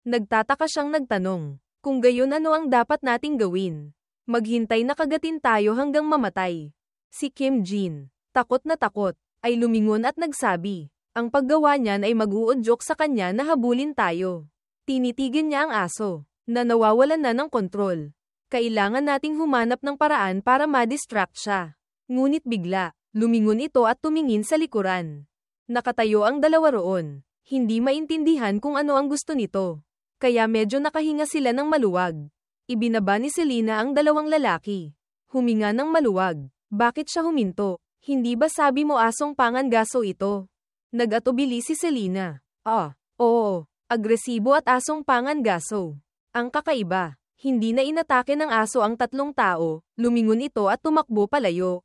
Nagtataka siyang nagtanong, kung gayon ano ang dapat nating gawin? Maghintay na kagatin tayo hanggang mamatay. Si Kim Jin, takot na takot, ay lumingon at nagsabi, ang paggawa niyan ay mag-uudyok sa kanya na habulin tayo. Tinitigin niya ang aso, na nawawalan na ng kontrol. Kailangan nating humanap ng paraan para ma-distract siya. Ngunit bigla, lumingon ito at tumingin sa likuran. Nakatayo ang 2 roon. Hindi maintindihan kung ano ang gusto nito. Kaya medyo nakahinga sila ng maluwag. Ibinaba ni Selena ang 2 lalaki. Huminga ng maluwag. Bakit siya huminto? Hindi ba sabi mo asong pangangaso ito? Nag-atubili si Selena. Oo. Agresibo at asong pangangaso. Ang kakaiba, hindi na inatake ng aso ang 3 tao, lumingon ito at tumakbo palayo.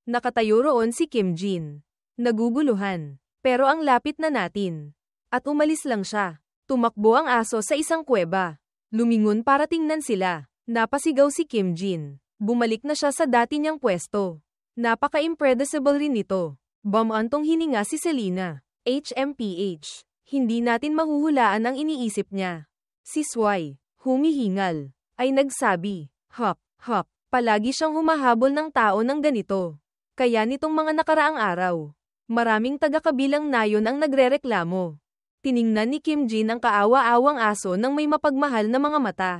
Nakatayo roon si Kim Jin. Naguguluhan. Pero ang lapit na natin. At umalis lang siya. Tumakbo ang aso sa isang kuweba. Lumingon para tingnan sila. Napasigaw si Kim Jin. Bumalik na siya sa dati niyang pwesto. Napaka-impredictable rin ito. Bumantong hininga si Selena. HMPH. Hindi natin mahuhulaan ang iniisip niya. Si Swai, humihingal, ay nagsabi, hop, palagi siyang humahabol ng tao ng ganito. Kaya nitong mga nakaraang araw, maraming taga-kabilang nayon ang nagrereklamo. Tiningnan ni Kim Jin ang kaawa-awang aso ng may mapagmahal na mga mata.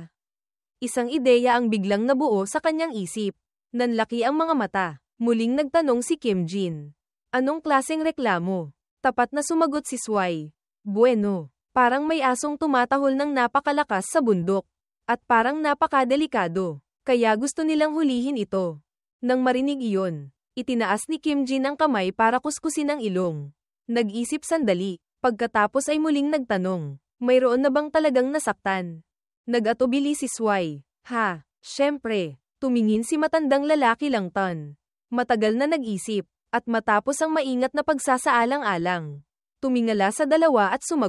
Isang ideya ang biglang nabuo sa kanyang isip. Nanlaki ang mga mata. Muling nagtanong si Kim Jin. Anong klaseng reklamo? Tapat na sumagot si Swai. Bueno. Parang may asong tumatahol ng napakalakas sa bundok. At parang napakadelikado. Kaya gusto nilang hulihin ito. Nang marinig iyon, itinaas ni Kim Jin ang kamay para kuskusin ang ilong. Nag-isip sandali, pagkatapos ay muling nagtanong, mayroon na bang talagang nasaktan? Nag-atubili si Swai. Ha, syempre, tumingin si matandang lalaki lang ton. Matagal na nag-isip, at matapos ang maingat na pagsasaalang-alang, tumingala sa dalawa at sumagot.